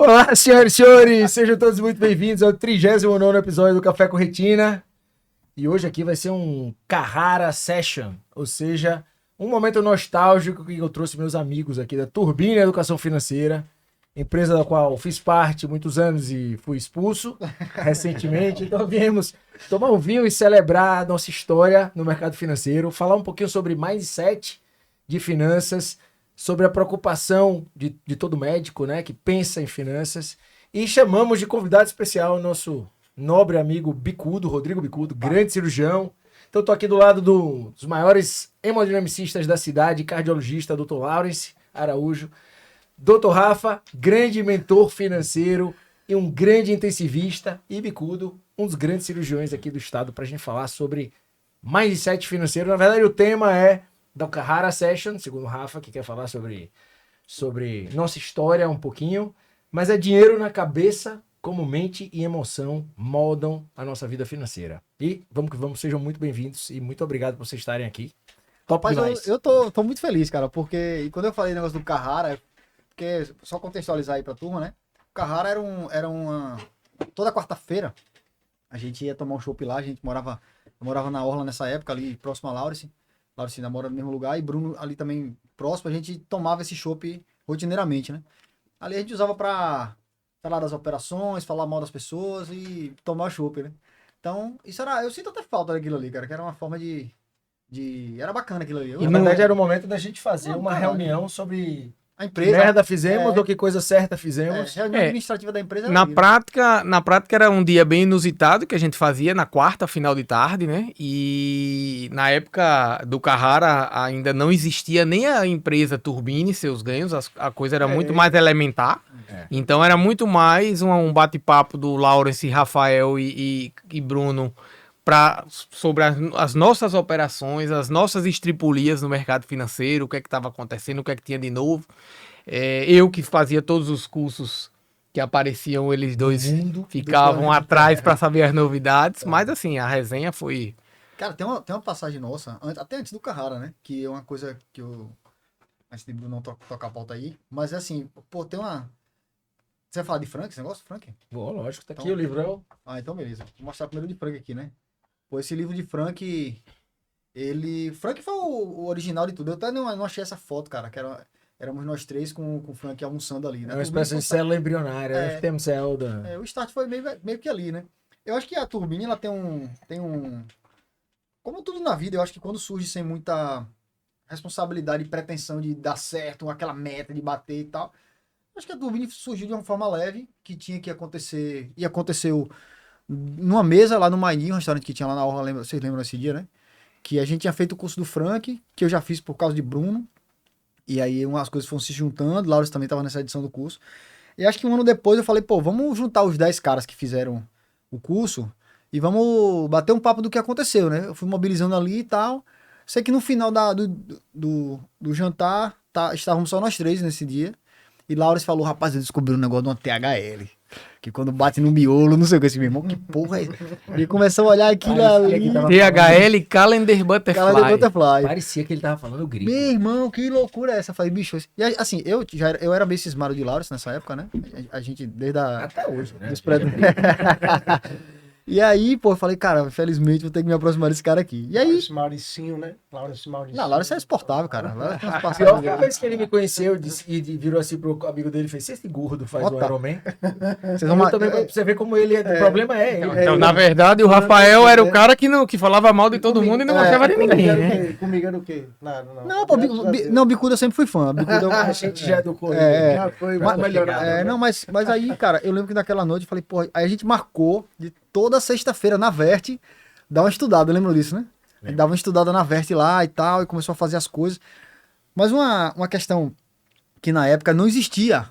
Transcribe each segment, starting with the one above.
Olá, senhoras e senhores, sejam todos muito bem-vindos ao 39º episódio do Café com Retina. E hoje aqui vai ser um Carrara Session, ou seja, um momento nostálgico que eu trouxe meus amigos aqui da Turbine Educação Financeira, empresa da qual fiz parte muitos anos e fui expulso recentemente. Então viemos tomar um vinho e celebrar a nossa história no mercado financeiro, falar um pouquinho sobre mindset de finanças, sobre a preocupação de todo médico, né, que pensa em finanças. E chamamos de convidado especial o nosso nobre amigo Bicudo, Rodrigo Bicudo, grande cirurgião. Então estou aqui do lado dos maiores hemodinamicistas da cidade, cardiologista, Dr. Lawrence Araújo. Dr. Rafa, grande mentor financeiro e um grande intensivista. E Bicudo, um dos grandes cirurgiões aqui do estado, para a gente falar sobre mindset financeiro. Na verdade, o tema é da Carrara Session, segundo o Rafa, que quer falar sobre nossa história um pouquinho, mas é dinheiro na cabeça, como mente e emoção moldam a nossa vida financeira. E vamos que vamos, sejam muito bem-vindos e muito obrigado por vocês estarem aqui. Top demais. Eu tô muito feliz, cara, porque quando eu falei o negócio do Carrara, porque só contextualizar aí pra turma, né? O Carrara era uma... Toda quarta-feira a gente ia tomar um chopp lá, eu morava na Orla nessa época, ali próximo a Lawrence ainda mora no mesmo lugar, e Bruno ali também próximo, a gente tomava esse chopp rotineiramente, né? Ali a gente usava pra falar das operações, falar mal das pessoas e tomar chopp, né? Então, eu sinto até falta daquilo ali, cara, que era uma forma era bacana aquilo ali. E na verdade era o momento da gente fazer uma reunião sobre a empresa. Que merda fizemos ou que coisa certa fizemos. A reunião administrativa da empresa era na prática era um dia bem inusitado que a gente fazia na quarta, final de tarde, né? E na época do Carrara ainda não existia nem a empresa Turbine, seus ganhos, a coisa era muito mais elementar. Então era muito mais um bate-papo do Lawrence, Rafael e Bruno sobre as nossas operações, as nossas estripulias no mercado financeiro, o que é que estava acontecendo, o que é que tinha de novo. Eu que fazia todos os cursos que apareciam, eles dois ficavam atrás para saber as novidades, mas assim, a resenha foi... Cara, tem uma passagem nossa, até antes do Carrara, né? Que é uma coisa que eu... Antes de não tocar a pauta aí, mas é assim, pô, tem uma... Você vai falar de Frank, esse negócio, Frank? Bom, lógico, tá então, aqui o livrão. Então beleza. Vou mostrar primeiro de Frank aqui, né? Pô, esse livro de Frank, Frank foi o original de tudo. Eu até não achei essa foto, cara, que éramos nós três com o Frank almoçando ali, né? É uma espécie de célula embrionária, FTM Zelda. O start foi meio que ali, né? Eu acho que a Turbine, ela tem um... Como tudo na vida, eu acho que quando surge sem muita responsabilidade e pretensão de dar certo, aquela meta de bater e tal, acho que a Turbine surgiu de uma forma leve, que tinha que acontecer, e aconteceu numa mesa lá no Maininho, um restaurante que tinha lá na Orla, vocês lembram desse dia, né? Que a gente tinha feito o curso do Frank, que eu já fiz por causa de Bruno, e aí umas coisas foram se juntando, Laura também estava nessa edição do curso, e acho que um ano depois eu falei, pô, vamos juntar os 10 caras que fizeram o curso, e vamos bater um papo do que aconteceu, né? Eu fui mobilizando ali e tal, sei que no final do jantar, estávamos só nós três nesse dia, e Laura falou, rapaz, eu descobri um negócio de uma THL. Que quando bate no miolo, não sei o que, esse meu irmão, que porra é isso? E começou a olhar aquilo ali. THL Calendar Butterfly. Parecia que ele tava falando grego. Meu irmão, que loucura é essa? Eu falei, bicho, e assim, eu era meio cismado de Lawrence nessa época, né? A gente, desde a... Até hoje, né? E aí, pô, eu falei, cara, infelizmente vou ter que me aproximar desse cara aqui. E aí... Lawrence Mauricinho, né? Lawrence Mauricinho. Não, Lawrence é exportável, cara. A pior vez que ele me conheceu e virou assim pro amigo dele e fez, esse gordo faz o Iron Man. Você vê como ele, o problema é ele. Então, na verdade, o Rafael era o cara que falava mal de todo mundo e não gostava de ninguém, né? Comigo era o quê? Nada, não. Não, pô, Bicudo eu sempre fui fã. Bicudo, a gente já educou ele. Já foi melhorado. Não, mas aí, cara, eu lembro que naquela noite eu falei, pô, aí a gente marcou de toda sexta-feira na Verte, dar uma estudada, lembra disso, né? A gente dava uma estudada na Verte lá e tal, e começou a fazer as coisas. Mas uma questão que na época não existia,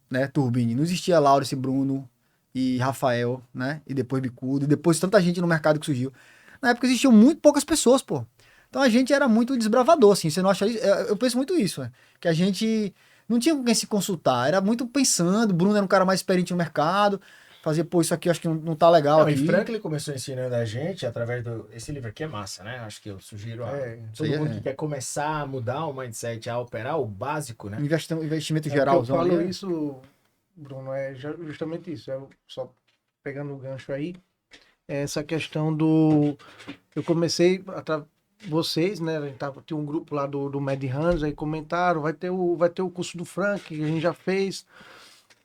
né, Turbine, não existia Lawrence, Bruno e Rafael, né, e depois Bicudo, e depois tanta gente no mercado que surgiu. Na época existiam muito poucas pessoas, pô. Então a gente era muito desbravador, assim, você não acha isso? Eu penso muito isso, né? Que a gente não tinha com quem se consultar, era muito pensando, Bruno era um cara mais experiente no mercado, fazia, pô, isso aqui eu acho que não tá legal aqui. E Franklin começou ensinando a gente através esse livro aqui é massa, né? Acho que eu sugiro a todo mundo que quer começar a mudar o mindset, a operar o básico, né? Investimento geral. Eu falo isso Bruno, é justamente isso. Só pegando o gancho aí, é essa questão do... Eu comecei, vocês, né? A gente tinha um grupo lá do Mad Hands, aí comentaram, vai ter o curso do Frank, que a gente já fez.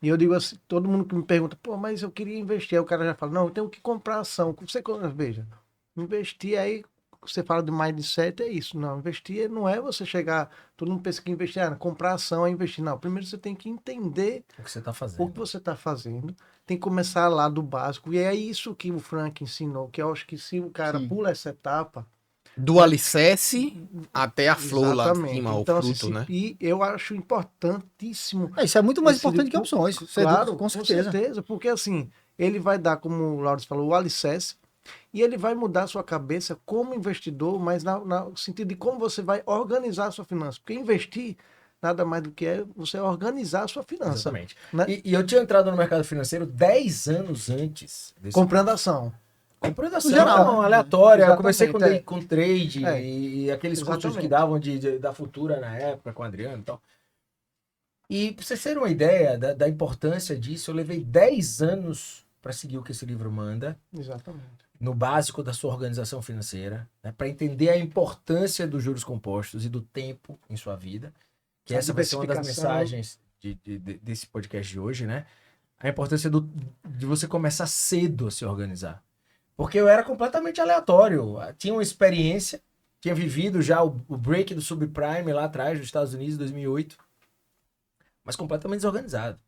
E eu digo assim, todo mundo que me pergunta, pô, mas eu queria investir. Aí o cara já fala, não, eu tenho que comprar ação. Você, veja, investir aí, você fala de mindset, é isso. Não, investir não é você chegar, todo mundo pensa que investir, comprar ação é investir. Não, primeiro você tem que entender O que você tá o fazendo. que você está fazendo. Tem que começar lá do básico. E é isso que o Frank ensinou, que eu acho que se o cara Sim. pula essa etapa... Do alicerce até a flor lá de Exatamente. cima, o Então, fruto, assim, né? e eu acho importantíssimo... Isso é muito mais Esse importante que livro- opções. Isso Claro, com certeza. porque assim, ele vai dar, como o Laurence falou, o alicerce, e ele vai mudar a sua cabeça como investidor, mas no sentido de como você vai organizar a sua finança. Porque investir nada mais do que é você organizar a sua finança. Exatamente. Né? E eu tinha entrado no mercado financeiro 10 anos antes. Comprando ação. Comprando ação, geral, né? aleatória. Eu Exatamente, comecei com, é. com trade É. e aqueles cursos Exatamente. que davam da Futura na época, com o Adriano e tal. E pra vocês terem uma ideia da importância disso, eu levei 10 anos para seguir o que esse livro manda, Exatamente. no básico da sua organização financeira, né, para entender a importância dos juros compostos e do tempo em sua vida, que A essa vai ser uma das diversificação. mensagens desse podcast de hoje, né? A importância de você começar cedo a se organizar. Porque eu era completamente aleatório. Tinha uma experiência, tinha vivido já o break do subprime lá atrás, nos Estados Unidos, em 2008, mas completamente desorganizado.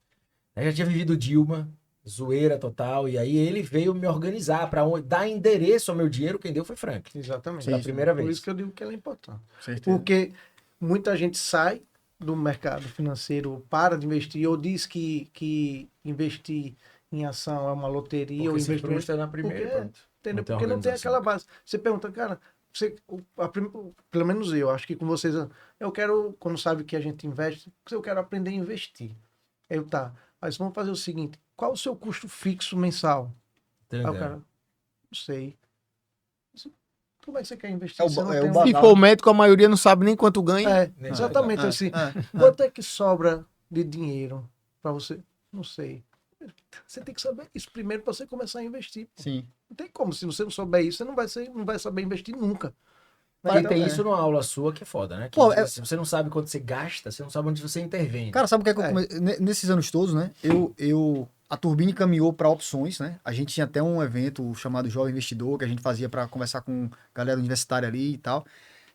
Eu já tinha vivido Dilma, zoeira total, e aí ele veio me organizar para dar endereço ao meu dinheiro. Quem deu foi Frank. Exatamente. Pela primeira Por vez. isso que eu digo que ela é importante. Certeza. Porque muita gente sai do mercado financeiro, para de investir, ou diz que investir em ação é uma loteria ou Porque se investimento. frustra na primeira, Porque, pronto. Entendeu? tem Porque não tem organização. aquela base. Você pergunta, cara, pelo menos eu, acho que com vocês, eu quero, quando sabe que a gente investe, eu quero aprender a investir. Eu, tá, mas vamos fazer o seguinte, qual o seu custo fixo mensal? Aí o cara, não sei. Como é que você quer investir? É o Você não ba- é tem o um- ba- Se for médico, a maioria não sabe nem quanto ganha. É, Nem exatamente assim. É. Quanto é que sobra de dinheiro para você? Não sei. Você tem que saber isso primeiro para você começar a investir. Sim. Não tem como. Se você não souber isso, você não vai saber investir nunca. E Então, tem é. isso numa aula sua que é foda, né? Que Pô, é- se você não sabe quanto você gasta, você não sabe onde você intervém. Cara, sabe o que é que eu É. comecei? Nesses anos todos, né? A Turbine caminhou para opções, né? A gente tinha até um evento chamado Jovem Investidor, que a gente fazia para conversar com galera universitária ali e tal.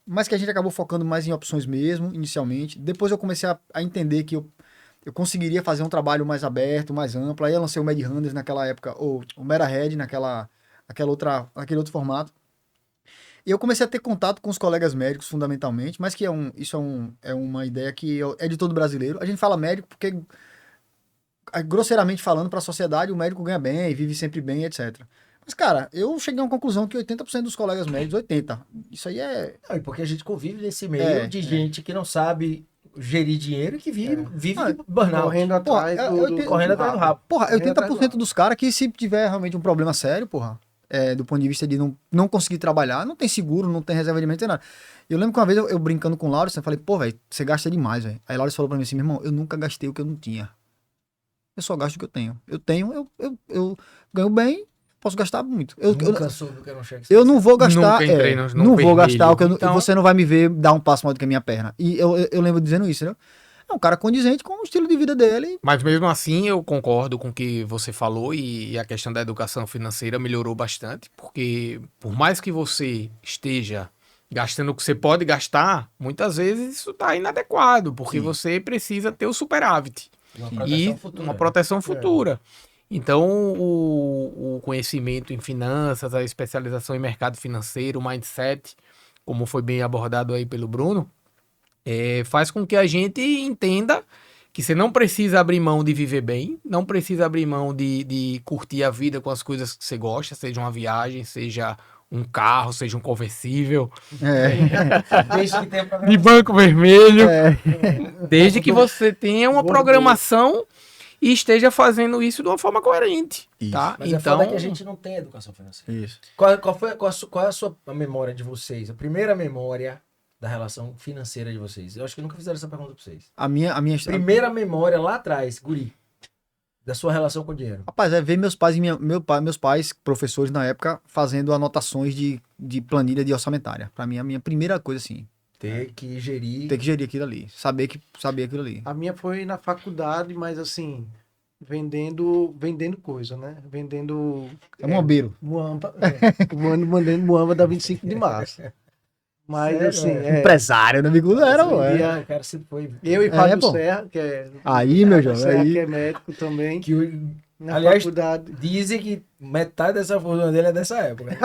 Mas que a gente acabou focando mais em opções mesmo, inicialmente. Depois eu comecei a entender que eu conseguiria fazer um trabalho mais aberto, mais amplo. Aí eu lancei o Mad Hunters naquela época, ou o MetaHead naquele outro formato. E eu comecei a ter contato com os colegas médicos, fundamentalmente, mas que isso é uma ideia que é de todo brasileiro. A gente fala médico porque, grosseiramente falando, para a sociedade, o médico ganha bem, vive sempre bem, etc. Mas, cara, eu cheguei a uma conclusão que 80% dos colegas médicos, 80%, isso aí é... Não, e porque a gente convive nesse meio É, de é. gente que não sabe gerir dinheiro e que vive Ah, de burnout. correndo Pô, atrás correndo atrás do rabo. Porra, Correndo atrás do 80% rabo. dos caras que se tiver realmente um problema sério, porra, do ponto de vista de não conseguir trabalhar, não tem seguro, não tem reserva de alimento, não tem nada. Eu lembro que uma vez eu brincando com o Laurence, eu falei, pô, velho, você gasta demais, velho. Aí o Laurence falou pra mim assim, meu irmão, eu nunca gastei o que eu não tinha. Eu só gasto o que eu tenho. Eu ganho bem, posso gastar muito. Nunca soube o que era um cheque. Eu não vou gastar. Nunca entrei no não vermelho. vou gastar o que eu não. Então- Você não vai me ver dar um passo maior do que a minha perna. E eu lembro dizendo isso, entendeu? É um cara condizente com o estilo de vida dele. Mas mesmo assim, eu concordo com o que você falou e a questão da educação financeira melhorou bastante, porque por mais que você esteja gastando o que você pode gastar, muitas vezes isso está inadequado, porque Sim. você precisa ter o superávit Uma e proteção futura. uma proteção futura. Então, o conhecimento em finanças, a especialização em mercado financeiro, o mindset, como foi bem abordado aí pelo Bruno, faz com que a gente entenda que você não precisa abrir mão de viver bem, não precisa abrir mão de curtir a vida com as coisas que você gosta, seja uma viagem, seja um carro, seja um conversível, Desde que tenha de banco vermelho, É. desde que você tenha uma Bordeaux. programação e esteja fazendo isso de uma forma coerente, Isso. tá? Mas é Então, foda que a gente não tem educação financeira. Isso. Qual é a sua memória de vocês? A primeira memória da relação financeira de vocês? Eu acho que nunca fizeram essa pergunta pra vocês. A minha Primeira memória lá atrás, guri. da sua relação com o dinheiro? Rapaz, é ver meus pais e meus pais, professores na época, fazendo anotações de planilha de orçamentária. Pra mim, a minha primeira coisa, assim, Ter que gerir. ter que gerir aquilo ali. Saber aquilo ali. A minha foi na faculdade, mas assim, vendendo coisa, né? Vendendo É um bombeiro. muamba, vendendo muamba da 25 de março. Mas Sério? assim, Empresário, né, amigo? Era, Um ué. dia o cara sempre foi. eu e Fábio pô. Serra, que é Aí, meu jovem, Serra, aí. que é médico também, Que na aliás, faculdade. dizem que metade dessa fortuna dele é dessa época.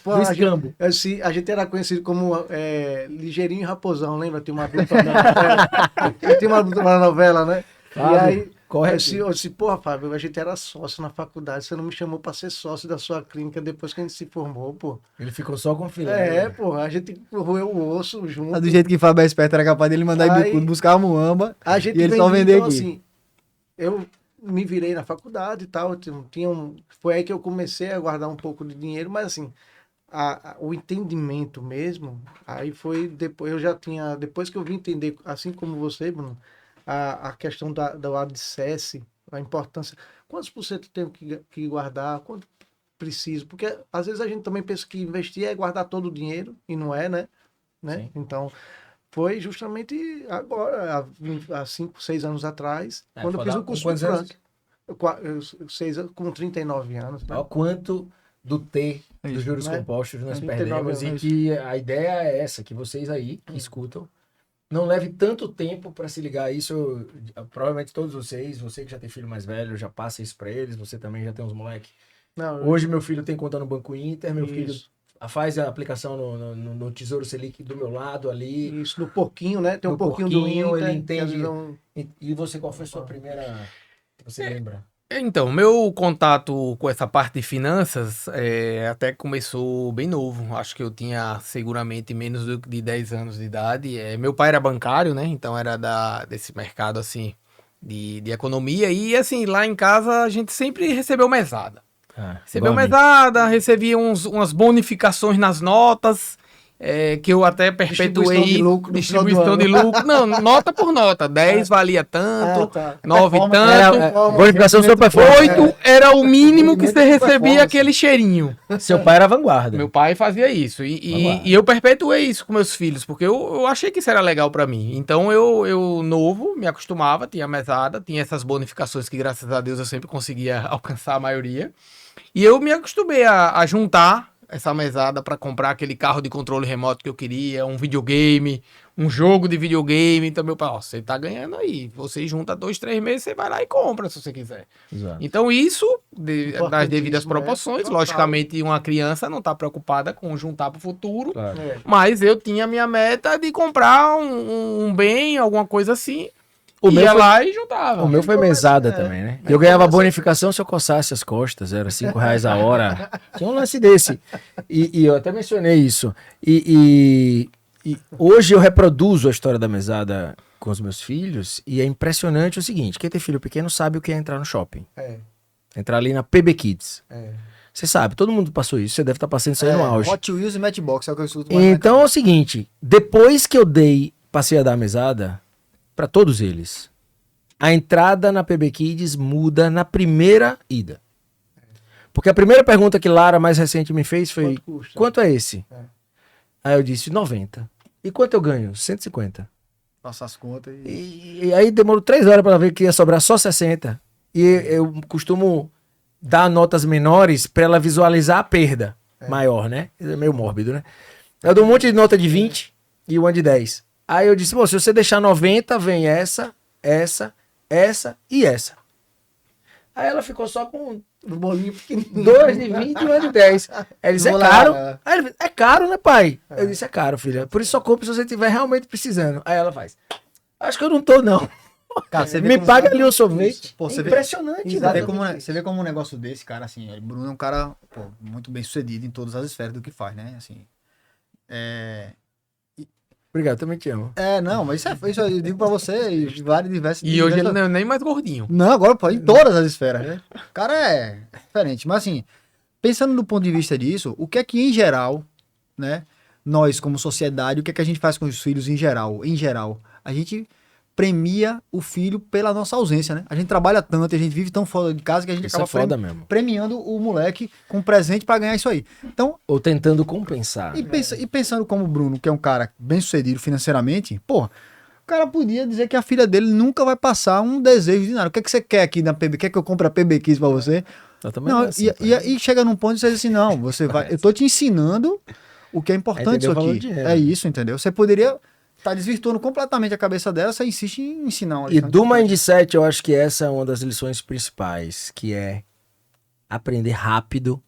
Pô, Do a gente, escambo. a gente era conhecido como Ligeirinho e Raposão, lembra? Tinha uma dupla na novela. Tinha uma dupla na novela, né? Fábio, e aí, corre eu disse, porra, Fábio, a gente era sócio na faculdade, você não me chamou pra ser sócio da sua clínica depois que a gente se formou, pô. Ele ficou só com o filé. É, pô, a gente roeu o osso junto. Do jeito que Fábio é esperto, era capaz dele mandar Aí- em bicudo buscar a muamba. A gente E ele só vender então, aqui. assim, eu me virei na faculdade e tal, foi aí que eu comecei a guardar um pouco de dinheiro, mas assim, o entendimento mesmo, aí foi depois, eu já tinha, depois que eu vim entender, assim como você, Bruno, a questão do alicerce, a importância, quantos por cento eu tenho que guardar, quanto preciso, porque às vezes a gente também pensa que investir é guardar todo o dinheiro, e não é, né? Sim. Então, foi justamente agora, há 5, 6 anos atrás, quando eu fiz o curso do Quantos anos? Frank. Com 39 anos. Né? Olha o quanto do T dos Isso, juros né? compostos nós 39 perdemos e anos. que a ideia é essa, que vocês aí que escutam, não leve tanto tempo para se ligar a isso. Provavelmente todos vocês, você que já tem filho mais velho, já passa isso para eles, você também já tem uns moleques. Não, Hoje meu filho tem conta no Banco Inter, meu filho isso, faz a aplicação no Tesouro Selic do meu lado ali. isso, no porquinho, né? Tem um No porquinho do porquinho, Inter. ele que às entende. vezes é um- E você, qual foi a sua primeira... Você lembra? Então, meu contato com essa parte de finanças até começou bem novo. Acho que eu tinha seguramente menos de 10 anos de idade. Meu pai era bancário, né? Então era desse mercado assim de economia. E assim, lá em casa a gente sempre recebeu mesada. Recebeu igual a mim. mesada, recebia umas bonificações nas notas. Que eu até perpetuei. Distribuição de lucro no final do Distribuição de ano. lucro. Não, nota por nota. 10 valia tanto, tá. 9 Performance tanto. Bonificação super forte. 8 era o mínimo que você Performance. recebia aquele cheirinho. Seu pai era vanguarda. Meu pai fazia isso. Vamos lá. E eu perpetuei isso com meus filhos, porque eu achei que isso era legal pra mim. Então eu novo, me acostumava, tinha mesada, tinha essas bonificações que, graças a Deus, eu sempre conseguia alcançar a maioria. E eu me acostumei a juntar essa mesada pra comprar aquele carro de controle remoto que eu queria, um videogame, um jogo de videogame. Então, meu pai, ó, você tá ganhando aí. Você junta 2, 3 meses, você vai lá e compra se você quiser. Exato. Então, isso, nas devidas Importantíssimo, proporções, total. logicamente, uma criança não tá preocupada com juntar pro futuro, Claro. É. mas eu tinha a minha meta de comprar um bem, alguma coisa assim, O meu ia foi- lá e juntava. O meu foi mesada também, né? Eu ganhava bonificação se eu coçasse as costas, era R$ 5 a hora. Tinha um lance desse. E eu até mencionei isso. E hoje eu reproduzo a história da mesada com os meus filhos e é impressionante o seguinte, quem tem filho pequeno sabe o que é entrar no shopping. É, Entrar ali na PB Kids. é. Você sabe, todo mundo passou isso, você deve estar passando isso aí no auge. Hot Wheels e Matchbox é o que eu escuto mais. Então é o seguinte, depois que eu passei a dar a mesada para todos eles, a entrada na PB Kids muda na primeira ida. Porque a primeira pergunta que Lara mais recente me fez foi: Quanto custa? quanto é esse? É. Aí eu disse 90. E quanto eu ganho? 150. Passar as contas e... E aí demorou 3 horas para ver que ia sobrar só 60. E eu costumo dar notas menores para ela visualizar a perda maior, né? É meio mórbido, né? Eu dou um monte de nota de 20 e uma de 10. Aí eu disse, pô, se você deixar 90, vem essa e essa. Aí ela ficou só com No bolinho pequenininho. 2 de 20 e uma de 10. Aí ele disse, é Vou lá, caro. é. Aí ele disse, é caro, né, pai? Eu disse, é caro, filha. Por isso só compre se você estiver realmente precisando. Aí ela faz, acho que eu não tô, não. Cara, você vê Me como- paga ali o sorvete. Pô, você vê- Impressionante, Você vê, velho. você vê como um negócio desse, cara, assim, o Bruno é um cara, pô, muito bem sucedido em todas as esferas do que faz, né? Assim, Obrigado, também te amo. não, mas isso eu digo pra você, e vários diversos... E hoje ele diversas- não é nem mais gordinho. Não, agora, pô, em todas as esferas, né? O cara é diferente. Mas assim, pensando do ponto de vista disso, o que é que em geral, né, nós como sociedade, o que é que a gente faz com os filhos em geral? Em geral, a gente premia o filho pela nossa ausência, né? A gente trabalha tanto, a gente vive tão fora de casa que a gente Isso acaba é foda mesmo. premiando o moleque com um presente pra ganhar isso aí. Então, Ou tentando compensar. e pensando como o Bruno, que é um cara bem sucedido financeiramente, pô, o cara podia dizer que a filha dele nunca vai passar um desejo de nada. O que é que você quer aqui na PB? Quer que eu compre a PB15 pra você? Eu também Não, não é assim, pai. e chega num ponto de você dizer assim, não, você vai, eu tô te ensinando o que é importante entender o isso valor aqui. do dinheiro. É isso, entendeu? Você poderia estar desvirtuando completamente a cabeça dela, você insiste em ensinar uma E lição do importante. mindset, eu acho que essa é uma das lições principais, que é aprender rápido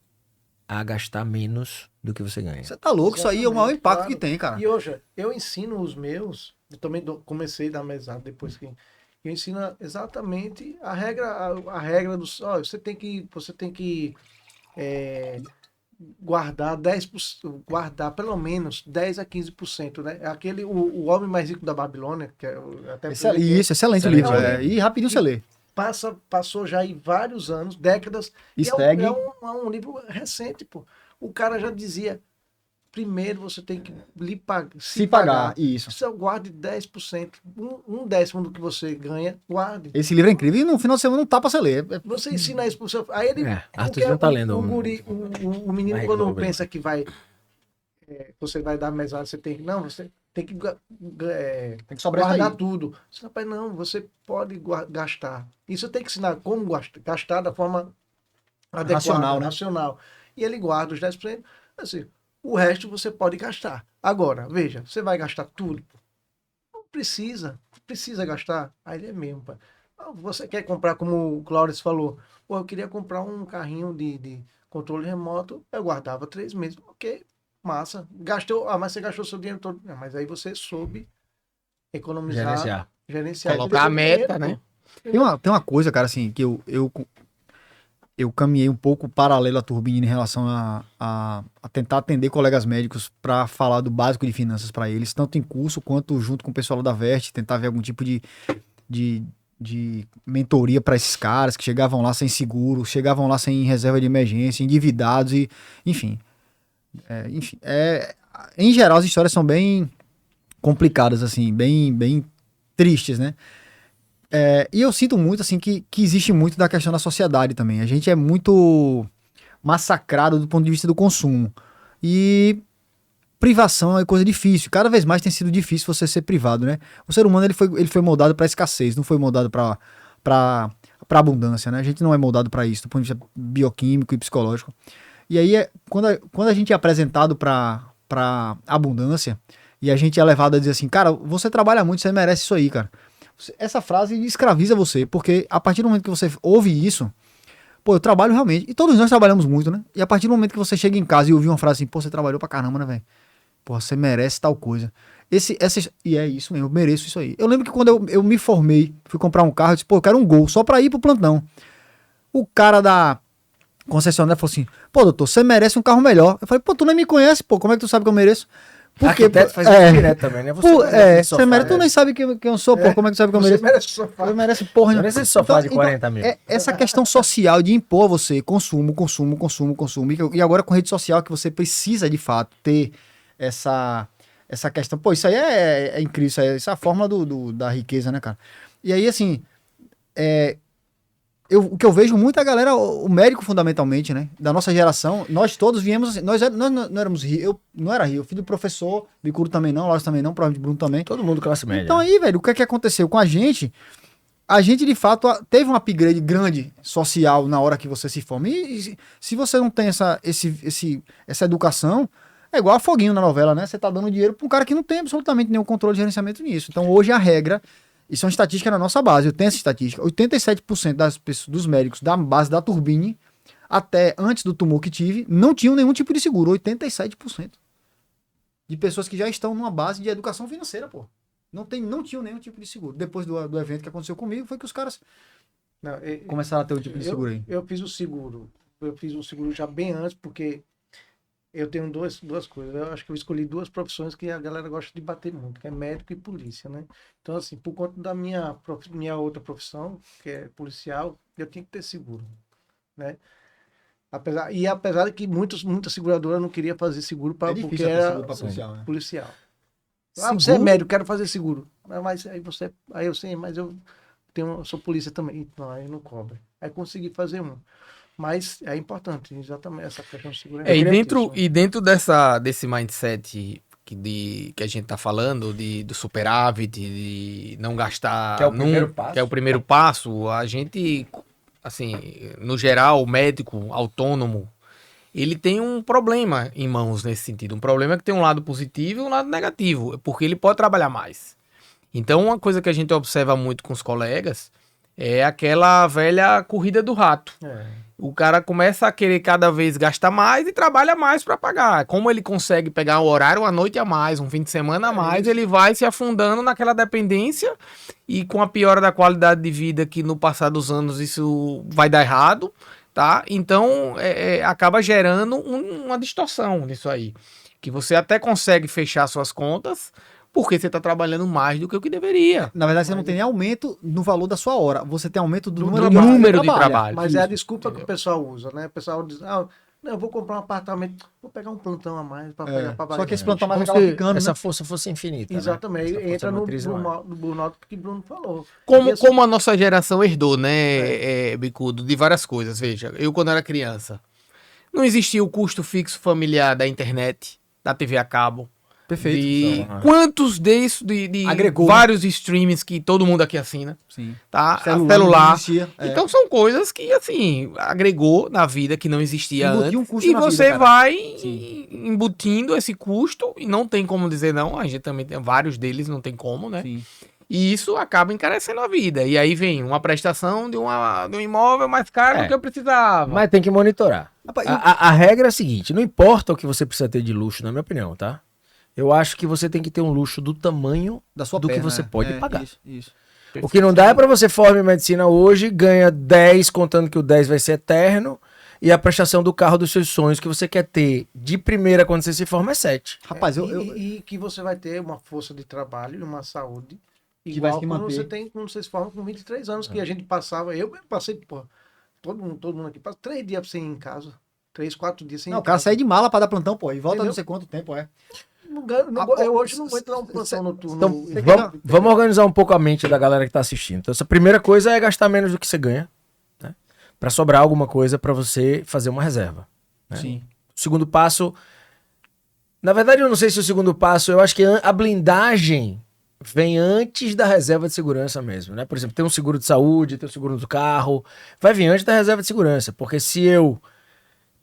a gastar menos do que você ganha. Você tá louco, isso aí é o maior Exatamente, impacto claro. que tem, cara. E hoje, eu ensino os meus, eu também comecei a dar mesada depois que eu ensino exatamente a regra dos, ó, você tem que guardar 10%, guardar pelo menos 10 a 15%, né? É aquele o Homem Mais Rico da Babilônia, que é até Isso, excelente Excelente livro. livro. E rapidinho você lê. passou já aí vários anos, décadas, e Stag. é um livro recente, pô. O cara já dizia, primeiro você tem que Se pagar. Isso. Você guarde 10%, um décimo do que você ganha, guarde. Esse livro é incrível. E no final de semana não tá pra você ler. Você ensina isso pro seu... Aí ele... Arthur porque não tá lendo. O guri, o menino, Mais quando nobre. pensa que vai... você vai dar mesada, você tem que... Não, você tem que Tem que sobrar isso guardar aí. tudo. Você, rapaz, não, você pode gastar. Isso eu tenho que ensinar como gastar da forma adequada, Racional, né? racional. E ele guarda os 10%. Assim, o resto você pode gastar. Agora, veja, você vai gastar tudo? Pô. Não precisa gastar. Aí ele é mesmo, pai. Ah, você quer comprar, como o Cláudio falou, pô, eu queria comprar um carrinho de controle remoto, eu guardava 3 meses. Ok, massa. Gastou, mas você gastou seu dinheiro todo. Não, mas aí você soube economizar, gerenciar. Colocar a meta, né? Tem uma coisa, cara, assim, que eu caminhei um pouco paralelo à Turbine em relação a tentar atender colegas médicos para falar do básico de finanças para eles, tanto em curso quanto junto com o pessoal da Veste, tentar ver algum tipo de mentoria para esses caras que chegavam lá sem seguro, chegavam lá sem reserva de emergência, endividados e, enfim. Em geral, as histórias são bem complicadas, assim, bem tristes, né? E eu sinto muito, assim, que existe muito da questão da sociedade também. A gente é muito massacrado do ponto de vista do consumo. E privação é coisa difícil. Cada vez mais tem sido difícil você ser privado, né? O ser humano, ele foi moldado para escassez, não foi moldado para abundância, né? A gente não é moldado para isso, do ponto de vista bioquímico e psicológico. E aí, quando a gente é apresentado para abundância, e a gente é levado a dizer assim, cara, você trabalha muito, você merece isso aí, cara. Essa frase escraviza você, porque a partir do momento que você ouve isso, pô, eu trabalho realmente, e todos nós trabalhamos muito, né? E a partir do momento que você chega em casa e ouvir uma frase assim, pô, você trabalhou pra caramba, né, velho? Pô, você merece tal coisa. E é isso mesmo, eu mereço isso aí. Eu lembro que quando eu me formei, fui comprar um carro, eu disse, pô, eu quero um Gol, só pra ir pro plantão. O cara da concessionária falou assim, pô, doutor, você merece um carro melhor. Eu falei, pô, tu nem me conhece, pô, como é que tu sabe que eu mereço? Porque, Arquiteto faz isso direto também, né? Você merece, tu nem sabe quem eu sou, pô, como é que tu sabe que eu Você mereço? merece o sofá. Eu mereço porra nenhuma. Merece esse sofá de 40 mil. Essa questão social de impor a você consumo. E agora com rede social que você precisa, de fato, ter essa questão. Pô, isso aí é incrível. Isso é a fórmula da riqueza, né, cara? E aí, assim, o que eu vejo muito é a galera, o médico fundamentalmente, né? Da nossa geração, nós todos viemos assim, nós não éramos ricos, eu não era rico, filho do professor, Bicuro também não, Lauro também não, provavelmente Bruno também. Todo mundo classe média. Então aí, velho, o que é que aconteceu com a gente? A gente, de fato, teve um upgrade grande social na hora que você se forma. E se você não tem essa educação, é igual a Foguinho na novela, né? Você tá dando dinheiro pra um cara que não tem absolutamente nenhum controle de gerenciamento nisso. Então hoje a regra... Isso é uma estatística na nossa base, eu tenho essa estatística. 87% dos médicos da base da Turbine, até antes do tumor que tive, não tinham nenhum tipo de seguro. 87%. De pessoas que já estão numa base de educação financeira, pô. Não tinham nenhum tipo de seguro. Depois do evento que aconteceu comigo, foi que os caras começaram a ter um tipo de seguro aí. Eu fiz o seguro. Eu fiz um seguro já bem antes, porque eu tenho duas coisas. Eu acho que eu escolhi 2 profissões que a galera gosta de bater muito, que é médico e polícia, né? Então, assim, por conta da minha outra profissão, que é policial, eu tinha que ter seguro, né? Apesar de que muita seguradora não queria fazer seguro É porque difícil ter era seguro pra policial, né? policial. Ah, você é médico, quero fazer seguro. Mas aí você. Aí eu sim, mas eu sou polícia também. Não, aí não cobre. Aí consegui fazer um. Mas é importante, exatamente, essa questão de segurança. Dentro desse mindset que a gente tá falando, do superávit, de não gastar Que é o primeiro passo. que é o primeiro passo, a gente, assim, no geral, o médico autônomo, ele tem um problema em mãos nesse sentido. Um problema que tem um lado positivo e um lado negativo, porque ele pode trabalhar mais. Então, uma coisa que a gente observa muito com os colegas é aquela velha corrida do rato. O cara começa a querer cada vez gastar mais e trabalha mais para pagar. Como ele consegue pegar um horário, uma noite a mais, um fim de semana a mais, ele vai se afundando naquela dependência e com a piora da qualidade de vida que no passar dos anos isso vai dar errado, tá? Então acaba gerando uma distorção nisso aí. Que você até consegue fechar suas contas porque você está trabalhando mais do que o que deveria. Na verdade, você não tem nem aumento no valor da sua hora. Você tem aumento do número de trabalho. Mas é a desculpa que o pessoal usa, né? O pessoal diz, não, eu vou comprar um apartamento, vou pegar um plantão a mais para pegar para Só que esse plantão a mais Como acaba se ficando, essa né? força fosse infinita. Exatamente, Né? entra no burnout que Bruno falou. Como a nossa geração herdou, né, Bicudo, de várias coisas. Veja, eu quando era criança, não existia o custo fixo familiar da internet, da TV a cabo. Perfeito. Quantos de agregou, vários streams que todo mundo aqui assina, Sim. tá? Celular. Não existia, Então são coisas que, assim, agregou na vida que não existia Embutiu antes. um custo E na você vida, cara. vai Sim. embutindo esse custo e não tem como dizer não. A gente também tem vários deles, não tem como, né? Sim. E isso acaba encarecendo a vida. E aí vem uma prestação de um imóvel mais caro do que eu precisava. Mas tem que monitorar. Rapaz, A regra é a seguinte: não importa o que você precisa ter de luxo, na minha opinião, tá? Eu acho que você tem que ter um luxo do tamanho da sua do perna, que você pode pagar. Isso. O que não dá é pra você formar em medicina hoje, ganha 10, contando que o 10 vai ser eterno, e a prestação do carro dos seus sonhos que você quer ter de primeira quando você se forma é 7. Rapaz, E que você vai ter uma força de trabalho e uma saúde Que vai igual se quando manter. quando você se forma com 23 anos, que a gente passava, eu mesmo passei, pô, todo mundo aqui passa 3 dias sem ir em casa. 3, 4 dias sem ir Não, em o cara casa. sai de mala pra dar plantão, pô, e volta Entendeu? não sei quanto tempo, Eu hoje não vou entrar um plantão noturno. Então, vamos organizar um pouco a mente da galera que tá assistindo. Então, essa primeira coisa é gastar menos do que você ganha, né? Pra sobrar alguma coisa pra você fazer uma reserva. Né? Sim. O segundo passo... Na verdade, eu não sei se o segundo passo... Eu acho que a blindagem vem antes da reserva de segurança mesmo, né? Por exemplo, tem um seguro de saúde, tem um seguro do carro. Vai vir antes da reserva de segurança. Porque se eu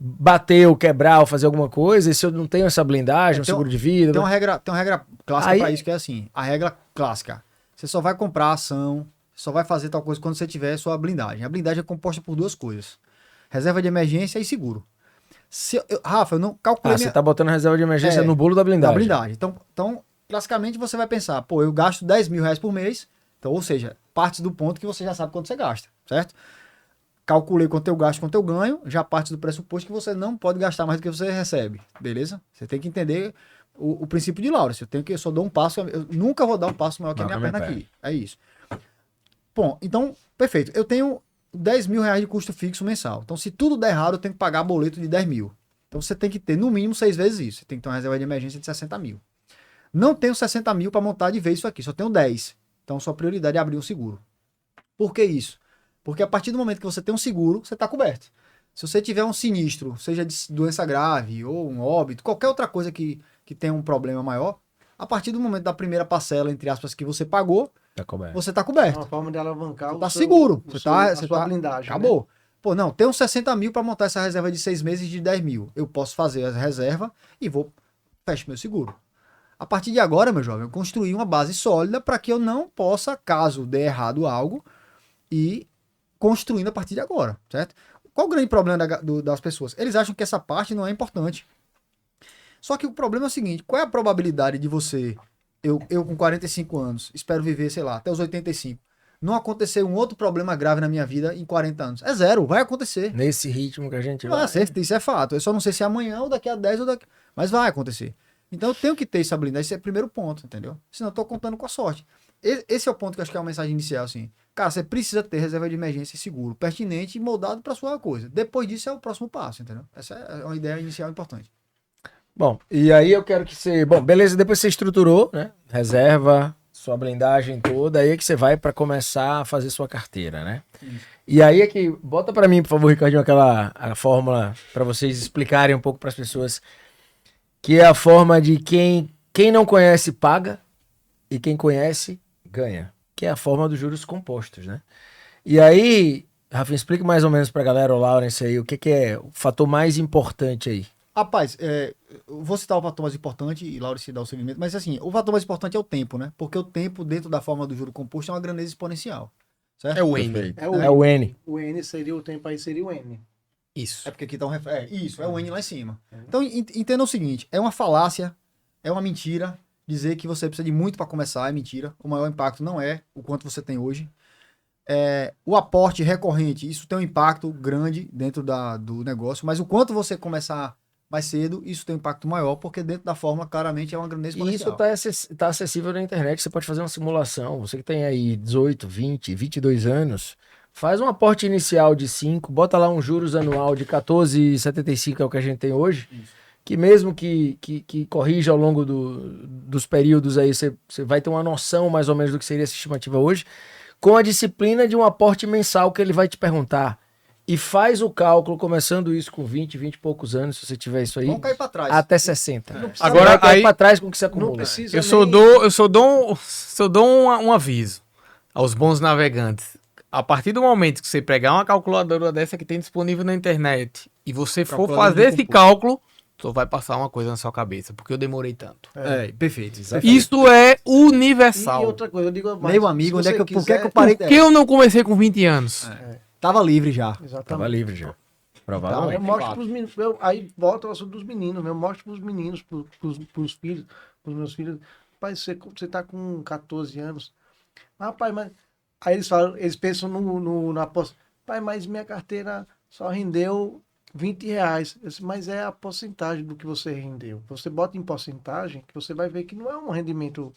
bater ou quebrar ou fazer alguma coisa, e se eu não tenho essa blindagem, um seguro de vida... Tem uma regra clássica Aí- pra isso, que é assim, a regra clássica, você só vai comprar ação, só vai fazer tal coisa quando você tiver sua blindagem. A blindagem é composta por duas coisas, reserva de emergência e seguro. Rafa, eu não calculei você tá botando a reserva de emergência no bolo da blindagem. da blindagem. Então, classicamente, você vai pensar, pô, eu gasto 10 mil reais por mês, então, ou seja, parte do ponto que você já sabe quanto você gasta, certo? Calculei quanto eu gasto, quanto eu ganho, já parte do pressuposto que você não pode gastar mais do que você recebe, beleza? Você tem que entender o princípio de Lawrence. Eu só dou um passo, eu nunca vou dar um passo maior que a minha perna aqui. É isso. Bom, então, perfeito. Eu tenho 10 mil reais de custo fixo mensal. Então, se tudo der errado, eu tenho que pagar boleto de 10 mil. Então, você tem que ter, no mínimo, 6 vezes isso. Você tem que ter uma reserva de emergência de 60 mil. Não tenho 60 mil para montar de vez isso aqui, só tenho 10. Então, sua prioridade é abrir um seguro. Por que isso? Porque a partir do momento que você tem um seguro, você está coberto. Se você tiver um sinistro, seja de doença grave ou um óbito, qualquer outra coisa que tenha um problema maior, a partir do momento da primeira parcela, entre aspas, que você pagou, Tá coberto. você está É coberto. uma forma de alavancar Você tá seguro. a Você sua tá blindagem. Acabou. Pô, não, tenho 60 mil para montar essa reserva de 6 meses de 10 mil. Eu posso fazer a reserva e fecho meu seguro. A partir de agora, meu jovem, eu construí uma base sólida para que eu não possa, caso dê errado algo, ir construindo a partir de agora, certo? Qual o grande problema das pessoas? Eles acham que essa parte não é importante. Só que o problema é o seguinte, qual é a probabilidade de você, eu com 45 anos, espero viver, sei lá, até os 85, não acontecer um outro problema grave na minha vida em 40 anos? É zero, vai acontecer. Nesse ritmo que a gente Vai vai. acontecer, isso é fato. Eu só não sei se é amanhã ou daqui a 10 ou daqui... Mas vai acontecer. Então eu tenho que ter essa blindagem, esse é o primeiro ponto, entendeu? Senão eu tô contando com a sorte. Esse é o ponto que eu acho que é a mensagem inicial, assim. Cara, você precisa ter reserva de emergência e seguro, pertinente e moldado para sua coisa. Depois disso é o próximo passo, entendeu? Essa é uma ideia inicial importante. Bom, e aí eu quero que você... Bom, beleza, depois você estruturou, né? Reserva, sua blindagem toda, aí é que você vai para começar a fazer sua carteira, né? E aí é que... Bota para mim, por favor, Ricardinho, a fórmula para vocês explicarem um pouco para as pessoas, que é a forma de quem não conhece paga e quem conhece ganha, que é a forma dos juros compostos, né? E aí, Rafinha, explica mais ou menos pra galera, o Lawrence aí, o que é o fator mais importante aí. Rapaz, eu vou citar o fator mais importante e Laura se dá o segmento, mas assim, o fator mais importante é o tempo, né? Porque o tempo dentro da forma do juro composto é uma grandeza exponencial, certo? É o N. Perfeito. É o É o N. O N seria o tempo aí, seria o N. Isso. É porque aqui tá um isso, é o N lá em cima. Então, entenda o seguinte, é uma falácia, é uma mentira dizer que você precisa de muito para começar, é mentira. O maior impacto não é o quanto você tem hoje. O aporte recorrente, isso tem um impacto grande dentro do negócio, mas o quanto você começar mais cedo, isso tem um impacto maior, porque dentro da fórmula, claramente, é uma grandeza E isso exponencial. tá acessível na internet, você pode fazer uma simulação. Você que tem aí 18, 20, 22 anos, faz um aporte inicial de 5, bota lá um juros anual de 14,75, é o que a gente tem hoje, que mesmo que corrija ao longo dos períodos aí, você vai ter uma noção mais ou menos do que seria essa estimativa hoje, com a disciplina de um aporte mensal que ele vai te perguntar. E faz o cálculo, começando isso com 20 e poucos anos, se você tiver isso aí, Vamos cair para trás. até 60. precisa- Agora, Vai cair aí- pra trás com o que você Não acumula. precisa Eu só nem- dou um aviso aos bons navegantes. A partir do momento que você pegar uma calculadora dessa que tem disponível na internet e você for Calculadora fazer de esse composto. cálculo, só vai passar uma coisa na sua cabeça, porque eu demorei tanto. Perfeito. Isso é E universal. outra coisa, eu digo mais, Meu amigo, se onde é você que por que quiser- eu parei? Por que eu não comecei com 20 anos? Tava livre já. Tava Exatamente. livre já. Então, Provavelmente. eu mostro pros meninos, aí volta o assunto dos meninos, eu mostro pros meninos, pros filhos, pros meus filhos. Pai, você tá com 14 anos. Rapaz, mas. Aí eles falam, eles pensam na aposta. Pai, mas minha carteira só rendeu R$ 20. Eu disse, mas é a porcentagem do que você rendeu. Você bota em porcentagem, que você vai ver que não é um rendimento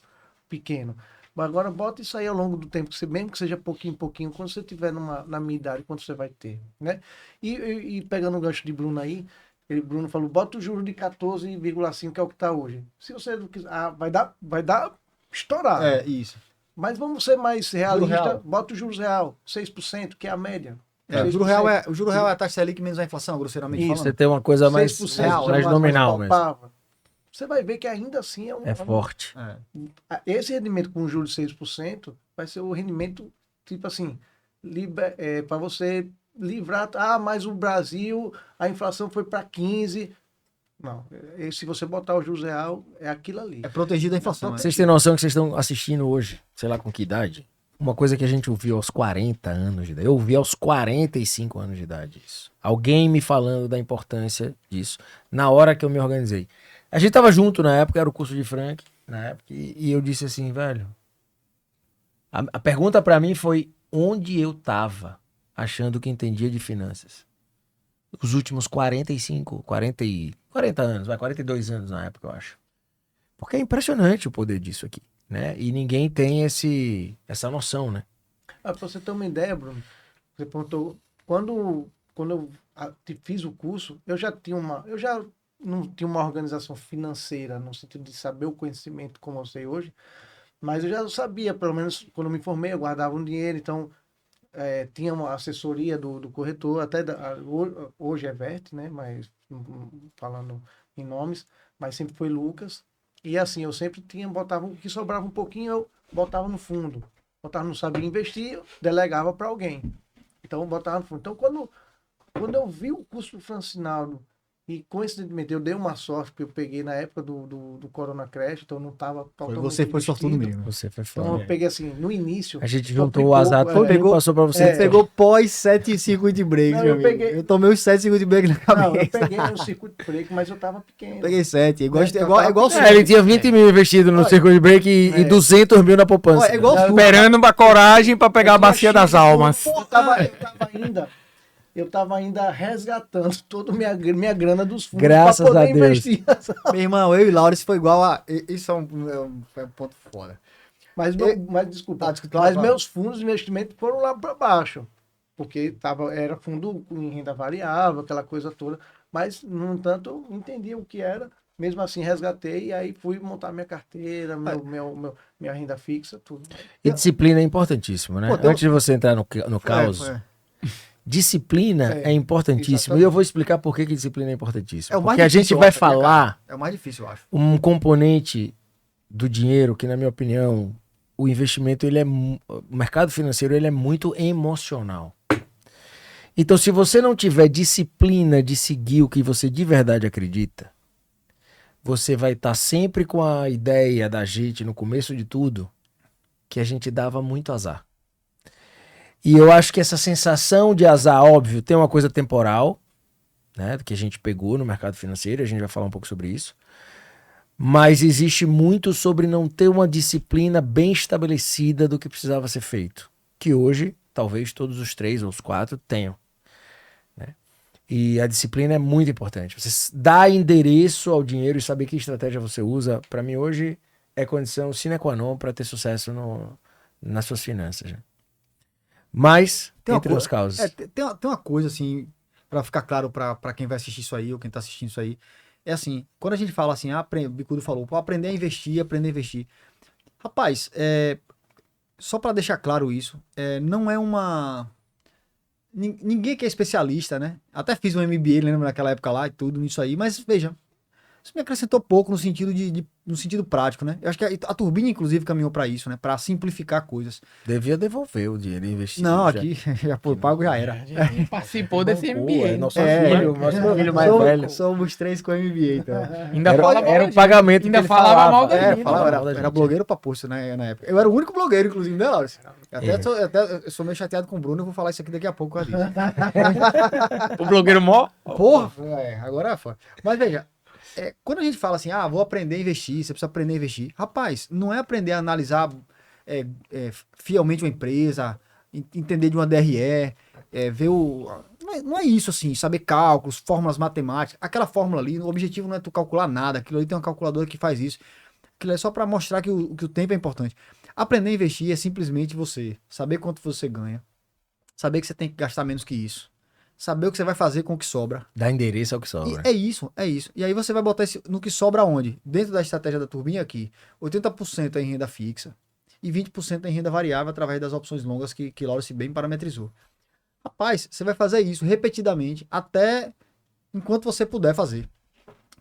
pequeno. Mas agora bota isso aí ao longo do tempo, que você, mesmo que seja pouquinho, quando você tiver na minha idade, quanto você vai ter, né? E pegando o gancho de Bruno aí, Bruno falou, bota o juro de 14,5, que é o que está hoje. Se você não quiser, vai dar estourar. Isso. Mas vamos ser mais real. realistas, bota o juros real, 6%, que é a média. O juro real é a taxa Selic menos a inflação, grosseiramente Isso, falando. você tem uma coisa mais, 6%, real, mais nominal mesmo. palpável. Você vai ver que ainda assim É forte. esse rendimento com juros de 6% vai ser o rendimento, tipo assim, para você livrar. Mas o Brasil, a inflação foi para 15%. Não, se você botar o juros real, é aquilo ali. É protegido da inflação. né? Vocês têm noção que vocês estão assistindo hoje, sei lá com que idade? Uma coisa que a gente ouviu aos 40 anos de idade. Eu ouvi aos 45 anos de idade isso. Alguém me falando da importância disso na hora que eu me organizei. A gente tava junto na época, era o curso de Frank, na época, e eu disse assim, velho. A pergunta pra mim foi onde eu tava achando que entendia de finanças. Os últimos 45, 40 anos, 42 anos na época, eu acho. Porque é impressionante o poder disso aqui, né? E ninguém tem essa noção, né? Para você ter uma ideia, Bruno, você perguntou, quando eu fiz o curso, eu já não tinha uma organização financeira, no sentido de saber o conhecimento como eu sei hoje, mas eu já sabia, pelo menos quando eu me formei, eu guardava um dinheiro, então tinha uma assessoria do corretor, hoje é Vert, né? Mas falando em nomes, mas sempre foi Lucas. E assim, eu sempre botava o que sobrava um pouquinho, eu botava no fundo. Não sabia investir, eu delegava para alguém. Então eu botava no fundo. Então quando eu vi o curso do Francinaldo, e coincidentemente eu dei uma sorte, porque eu peguei na época do Corona Crash, então eu não estava totalmente Você foi sortudo investido. mesmo. Você foi Então foda. eu peguei assim, no início. A gente só juntou ficou, o azar todo e passou pra você. Você pegou pós 7 segundos de break, Não, meu eu amigo. peguei- Eu tomei os 7 segundos de break na Não, eu cabeça. peguei no circuito break, mas eu tava pequeno. Peguei 7. Igual, Então, igual tá- Ele tinha 20 mil investido no Olha, circuit break e 200 mil na poupança. Olha, é igual né? tu. Esperando uma coragem pra pegar a bacia das almas. Eu tava ainda resgatando toda a minha grana dos fundos Graças pra poder a Deus. investir. Meu irmão, eu e Laurence foi igual a. Isso é um ponto foda. Mas desculpa, desculpa, mas claro. meus fundos de investimento foram lá para baixo. Porque era fundo em renda variável, aquela coisa toda. Mas, no entanto, eu entendia o que era. mesmo assim resgatei e aí fui montar minha carteira, minha renda fixa, tudo. E disciplina é importantíssimo, né? Pô, tem- Antes de você entrar no caos, disciplina é importantíssimo. E eu vou explicar por que gente é importantíssimo. É o mais Porque a gente difícil, eu vai acho, né, cara? falar É o mais difícil, eu acho. um componente do dinheiro que, na minha opinião, o investimento, o mercado financeiro, ele é muito emocional. Então, se você não tiver disciplina de seguir o que você de verdade acredita, você vai estar sempre com a ideia da gente, no começo de tudo, que a gente dava muito azar. E eu acho que essa sensação de azar, óbvio, tem uma coisa temporal, né, que a gente pegou no mercado financeiro, a gente vai falar um pouco sobre isso. Mas existe muito sobre não ter uma disciplina bem estabelecida do que precisava ser feito. Que hoje, talvez todos os 3 ou os 4 tenham. Né? E a disciplina é muito importante. Você dá endereço ao dinheiro e saber que estratégia você usa, para mim hoje é condição sine qua non para ter sucesso nas suas finanças. Né? Mas, entre os causos. Tem uma coisa, assim, pra ficar claro pra quem vai assistir isso aí, ou quem tá assistindo isso aí. É assim, quando a gente fala assim, o Bicudo falou, aprender a investir. Rapaz, só pra deixar claro isso, não é uma... Ninguém que é especialista, né? Até fiz um MBA, lembra, naquela época lá e tudo, nisso aí, mas veja, isso me acrescentou pouco no sentido no sentido prático, né? Eu acho que a Turbine, inclusive, caminhou pra isso, né? Pra simplificar coisas. Devia devolver o dinheiro investido. Não, aqui, já por pago já era. Participou desse MBA. Nosso filho, filho mais velho. Somos 3 com MBA, então. Era o pagamento ainda que ele falava mal da gente. Era blogueiro pra posto, né, na época. Eu era o único blogueiro, inclusive, né, Laura? Eu sou meio chateado com o Bruno, eu vou falar isso aqui daqui a pouco. O blogueiro mó? Porra, agora foi. Mas veja, quando a gente fala assim, vou aprender a investir, você precisa aprender a investir. Rapaz, não é aprender a analisar fielmente uma empresa, entender de uma DRE, ver o... Não é isso, assim, saber cálculos, fórmulas matemáticas. Aquela fórmula ali, o objetivo não é tu calcular nada. Aquilo ali tem uma calculadora que faz isso. Aquilo é só para mostrar que o tempo é importante. Aprender a investir é simplesmente você saber quanto você ganha, saber que você tem que gastar menos que isso, saber o que você vai fazer com o que sobra. Dá endereço ao que sobra. É isso. E aí você vai botar no que sobra onde? Dentro da estratégia da Turbine aqui, 80% é em renda fixa e 20% é em renda variável através das opções longas que Laurence bem parametrizou. Rapaz, você vai fazer isso repetidamente até enquanto você puder fazer.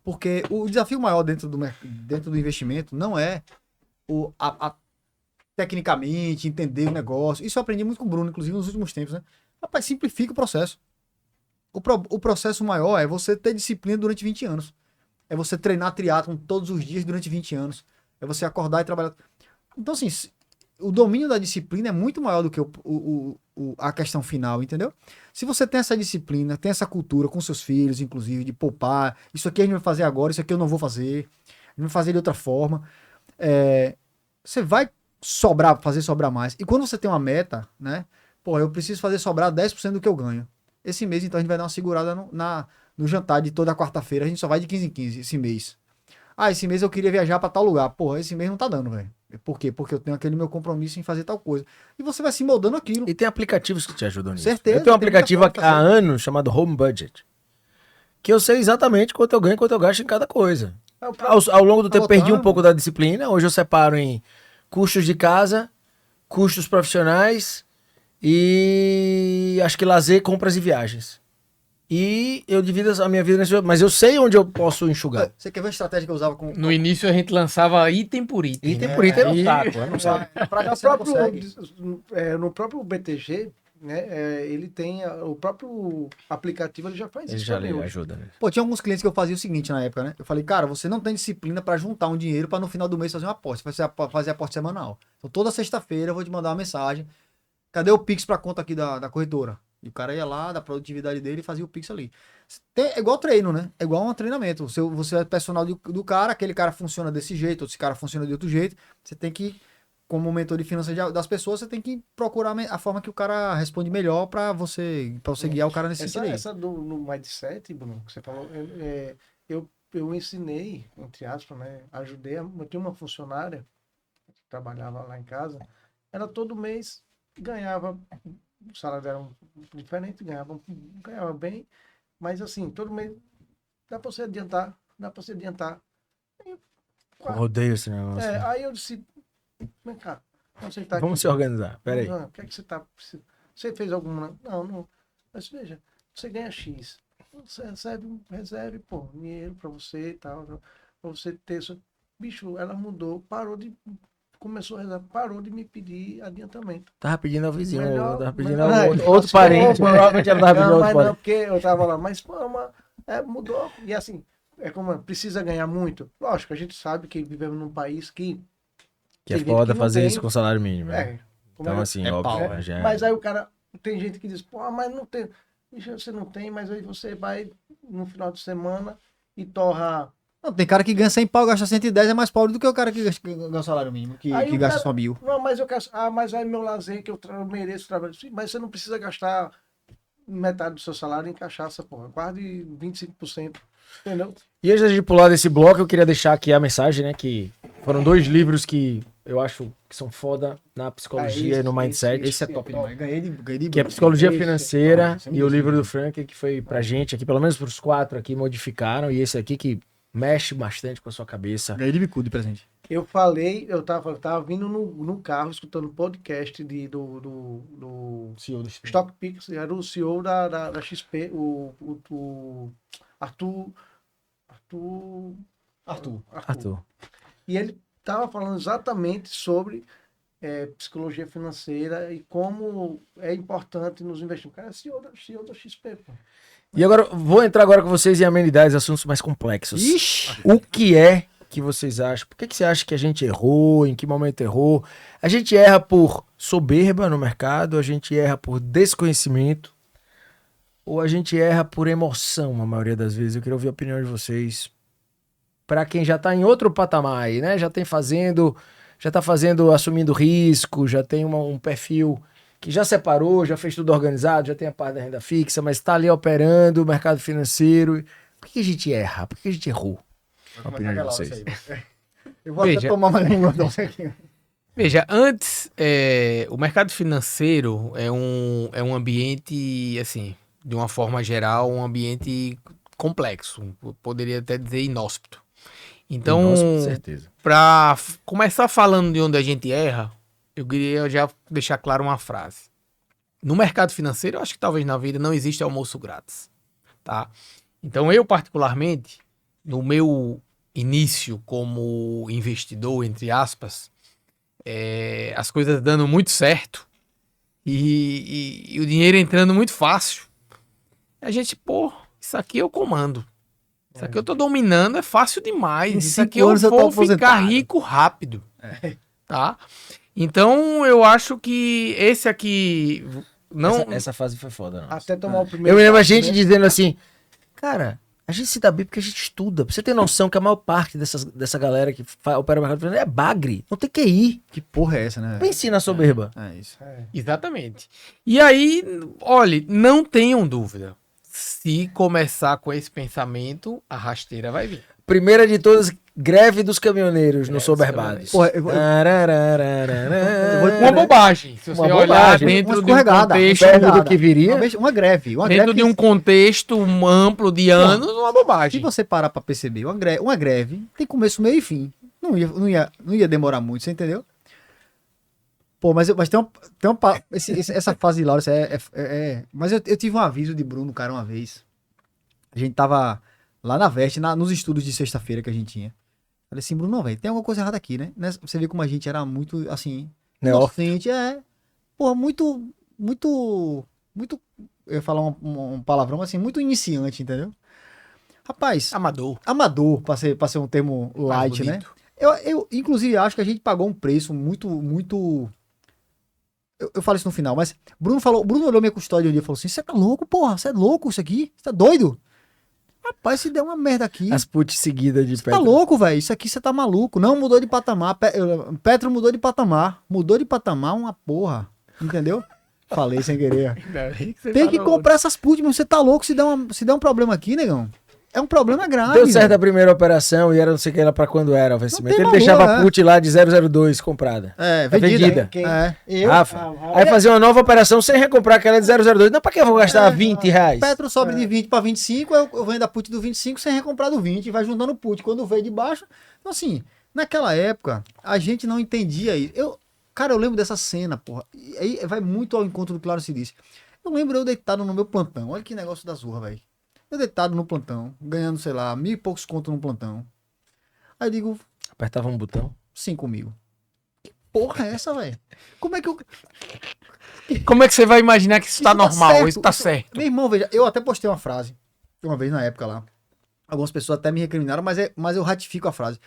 Porque o desafio maior dentro do investimento não é tecnicamente entender o negócio. Isso eu aprendi muito com o Bruno, inclusive nos últimos tempos, né? Rapaz, simplifica o processo. O processo maior é você ter disciplina durante 20 anos. É você treinar triatlon todos os dias durante 20 anos. É você acordar e trabalhar. Então, assim, o domínio da disciplina é muito maior do que a questão final, entendeu? Se você tem essa disciplina, tem essa cultura com seus filhos, inclusive, de poupar, isso aqui a gente vai fazer agora, isso aqui eu não vou fazer, a gente vai fazer de outra forma, você vai fazer sobrar mais. E quando você tem uma meta, né? Pô, eu preciso fazer sobrar 10% do que eu ganho. Esse mês, então, a gente vai dar uma segurada no jantar de toda quarta-feira. A gente só vai de 15 em 15 esse mês. Esse mês eu queria viajar pra tal lugar. Porra, esse mês não tá dando, velho. Por quê? Porque eu tenho aquele meu compromisso em fazer tal coisa. E você vai se moldando aquilo. E tem aplicativos que te ajudam nisso. Certeza. Eu tenho um aplicativo há anos chamado Home Budget. Que eu sei exatamente quanto eu ganho e quanto eu gasto em cada coisa. Ao longo do tempo perdi um pouco da disciplina. Hoje eu separo em custos de casa, custos profissionais e acho que lazer, compras e viagens. E eu divido a minha vida nesse... Mas eu sei onde eu posso enxugar. Você quer ver a estratégia que eu usava com... No início a gente lançava item por item. Item por item era um saco. No próprio BTG, né, ele tem o próprio aplicativo, ele já faz ele isso. Já ajuda, né? Pô, tinha alguns clientes que eu fazia o seguinte na época, né? Eu falei, cara, você não tem disciplina pra juntar um dinheiro pra no final do mês fazer uma aposta. Você vai fazer aposta semanal. Então toda sexta-feira eu vou te mandar uma mensagem. Cadê o Pix pra conta aqui da corretora? E o cara ia lá, da produtividade dele, e fazia o Pix ali. É igual treino, né? É igual um treinamento. Você é personal do cara, aquele cara funciona desse jeito, outro cara funciona de outro jeito. Você tem que, como mentor de finanças das pessoas, você tem que procurar a forma que o cara responde melhor pra você guiar o cara nesse sentido aí. Essa no mindset, Bruno, que você falou, eu ensinei, entre aspas, né? Ajudei, eu tinha uma funcionária que trabalhava lá em casa, ela todo mês ganhava, o salário era diferente, ganhava bem, mas assim, todo mês dá para você adiantar dá pra se adiantar. Aí, Eu odeio esse negócio. aí eu disse, vem cá, vamos sentar Vamos se organizar. Pera aí. O que é que você tá precisando? Você fez alguma... Não. Mas veja, você ganha X. Você reserve, pô, dinheiro pra você e tal. Pra você ter... Bicho, ela mudou, começou a reservar, parou de me pedir adiantamento. Tava pedindo ao vizinho, Melhor- tava pedindo melhor- ao outro parente. Provavelmente ela tava pedindo Não, ao mas outro não, parente. porque eu tava lá, mas pô, mudou. E assim, precisa ganhar muito. Lógico, a gente sabe que vivemos num país que... Que é tem gente foda que não fazer tem- isso com salário mínimo. Né? como Então, é- assim, é óbvio. pau, né, já é- Mas aí o cara, tem gente que diz, pô, mas não tem. Bicho, você não tem, mas aí você vai no final de semana e torra. Não, tem cara que ganha 100 pau, gasta 110, é mais pobre do que o cara que ganha o salário mínimo, que Aí o gasta cara- só 1.000. Não, mas eu quero. Mas aí meu lazer que eu mereço trabalhar. Sim, mas você não precisa gastar metade do seu salário em cachaça, porra. Quase 25%. Entendeu? E antes de pular desse bloco, eu queria deixar aqui a mensagem, né? Que foram 2 livros que eu acho que são foda na psicologia e no mindset. Esse é top demais. Ganhei de Que é Psicologia Esse, Financeira esse é e muito o livro bom. do Frank, que foi pra gente aqui, pelo menos pros 4 aqui, modificaram. E esse aqui que mexe bastante com a sua cabeça. Ganhei de bicudo de presente. Eu tava vindo no carro escutando podcast do CEO do Stock Picks, era o CEO da XP, o Arthur. E ele estava falando exatamente sobre psicologia financeira e como é importante nos investimentos. O cara é CEO da XP, pô. E agora, vou entrar agora com vocês em amenidades, assuntos mais complexos. Ixi! O que é que vocês acham? Por que você acha que a gente errou? Em que momento errou? A gente erra por soberba no mercado? A gente erra por desconhecimento? Ou a gente erra por emoção, a maioria das vezes? Eu queria ouvir a opinião de vocês. Para quem já tá em outro patamar aí, né? Já tá fazendo, assumindo risco, já tem um perfil que já separou, já fez tudo organizado, já tem a parte da renda fixa, mas tá ali operando o mercado financeiro. Por que a gente erra? Por que a gente errou? A opinião de vocês. Eu vou Veja. até tomar mais um dose aqui. Veja, antes, o mercado financeiro é um ambiente, assim, de uma forma geral, um ambiente complexo. Eu poderia até dizer inóspito. Então, Nossa, com certeza. para começar falando de onde a gente erra, eu queria já deixar claro uma frase. No mercado financeiro, eu acho que talvez na vida não existe almoço grátis, tá? Então, eu particularmente, no meu início como investidor, entre aspas, as coisas dando muito certo e o dinheiro entrando muito fácil, a gente, pô, isso aqui eu comando. Isso aqui eu tô dominando, é fácil demais. Em Isso 5 aqui eu anos eu tô vou ficar aposentado. rico rápido. Tá? Então, eu acho que esse aqui não... Essa fase foi foda, não. Até tomar o primeiro. Eu lembro a passo, gente né? dizendo assim, cara, a gente se dá bem porque a gente estuda. Pra você ter noção que a maior parte dessa galera que opera o mercado financeiro é bagre. Não tem que ir. Que porra é essa, né? Pense na soberba. É isso. Exatamente. E aí, olhe, não tenham dúvida. Se começar com esse pensamento, a rasteira vai vir. Primeira de todas, greve dos caminhoneiros no Soberbados. Porra, eu vou- Uma bobagem. Se você Uma olhar bobagem. dentro Uma de um escorregada. contexto, Perto do que viria. Uma greve. dentro de um contexto amplo de anos, uma Se bobagem. você parar pra perceber, uma greve tem começo, meio e fim. Não ia demorar muito, você entendeu? Pô, mas essa fase de Laura, mas eu tive um aviso de Bruno, cara, uma vez. A gente tava lá na Veste, nos estudos de sexta-feira que a gente tinha. Falei assim, Bruno, não, velho, tem alguma coisa errada aqui, né? Você vê como a gente era muito, assim, inocente, Pô, muito, eu ia falar um palavrão, assim, muito iniciante, entendeu? Rapaz, Amador. pra ser um termo light, Mais né? bonito. Eu, inclusive, acho que a gente pagou um preço muito. Eu falo isso no final, mas Bruno olhou minha custódia um dia e falou assim: você tá louco, porra? Você é louco isso aqui? Você tá doido? Rapaz, se der uma merda aqui. As putz seguidas de Você tá louco, velho? Isso aqui você tá maluco. Não mudou de patamar. Petro mudou de patamar. Mudou de patamar uma porra. Entendeu? Falei sem querer. Tem que comprar essas putz, mas você tá louco se der um problema aqui, negão. é um problema grave. Deu certo velho. a primeira operação e era não sei o que era pra quando era o vencimento. tem Ele valor, deixava a né? put lá de 002 comprada. É, Tá vendida. Quem? É. Eu? Rafa. Ah, Aí fazia uma nova operação sem recomprar aquela de 002. Não, pra que eu vou gastar R$20? Petro sobe de 20 para 25, eu vendo a put do 25 sem recomprar do 20, vai juntando put. Quando veio de baixo, então assim, naquela época, a gente não entendia isso. Cara, eu lembro dessa cena, porra. E aí vai muito ao encontro do Claro se disse. Eu lembro eu deitado no meu plantão. Olha que negócio da zorra, velho. Eu deitado no plantão, ganhando, sei lá, 1.000 e poucos contos no plantão. Aí eu digo, Apertava um botão. sim comigo. Que porra é essa, velho? Como é que eu. Como é que você vai imaginar que isso tá normal? certo, Isso tá certo. Meu irmão, veja, eu até postei uma frase, uma vez na época lá. Algumas pessoas até me recriminaram, mas eu ratifico a frase.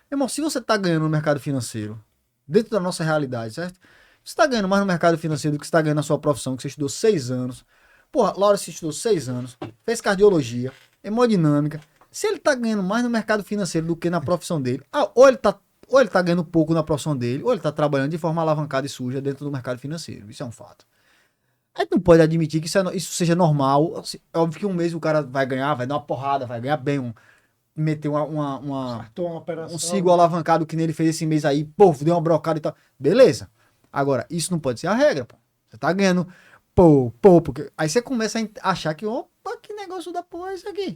Meu irmão, se você tá ganhando no mercado financeiro, dentro da nossa realidade, certo? Você tá ganhando mais no mercado financeiro do que você tá ganhando na sua profissão, que você estudou 6 anos. Porra, Laura se estudou 6 anos, fez cardiologia, hemodinâmica. Se ele tá ganhando mais no mercado financeiro do que na profissão dele, ou ele tá ganhando pouco na profissão dele, ou ele tá trabalhando de forma alavancada e suja dentro do mercado financeiro. Isso é um fato. A gente não pode admitir que isso seja normal. Assim, é óbvio que um mês o cara vai ganhar, vai dar uma porrada, vai ganhar bem, meter Uma operação. um ciclo alavancado que nele fez esse mês aí, pô, deu uma brocada e tal. Beleza. Agora, isso não pode ser a regra, pô. Você tá ganhando, porque aí você começa a achar que, opa, que negócio da porra é isso aqui?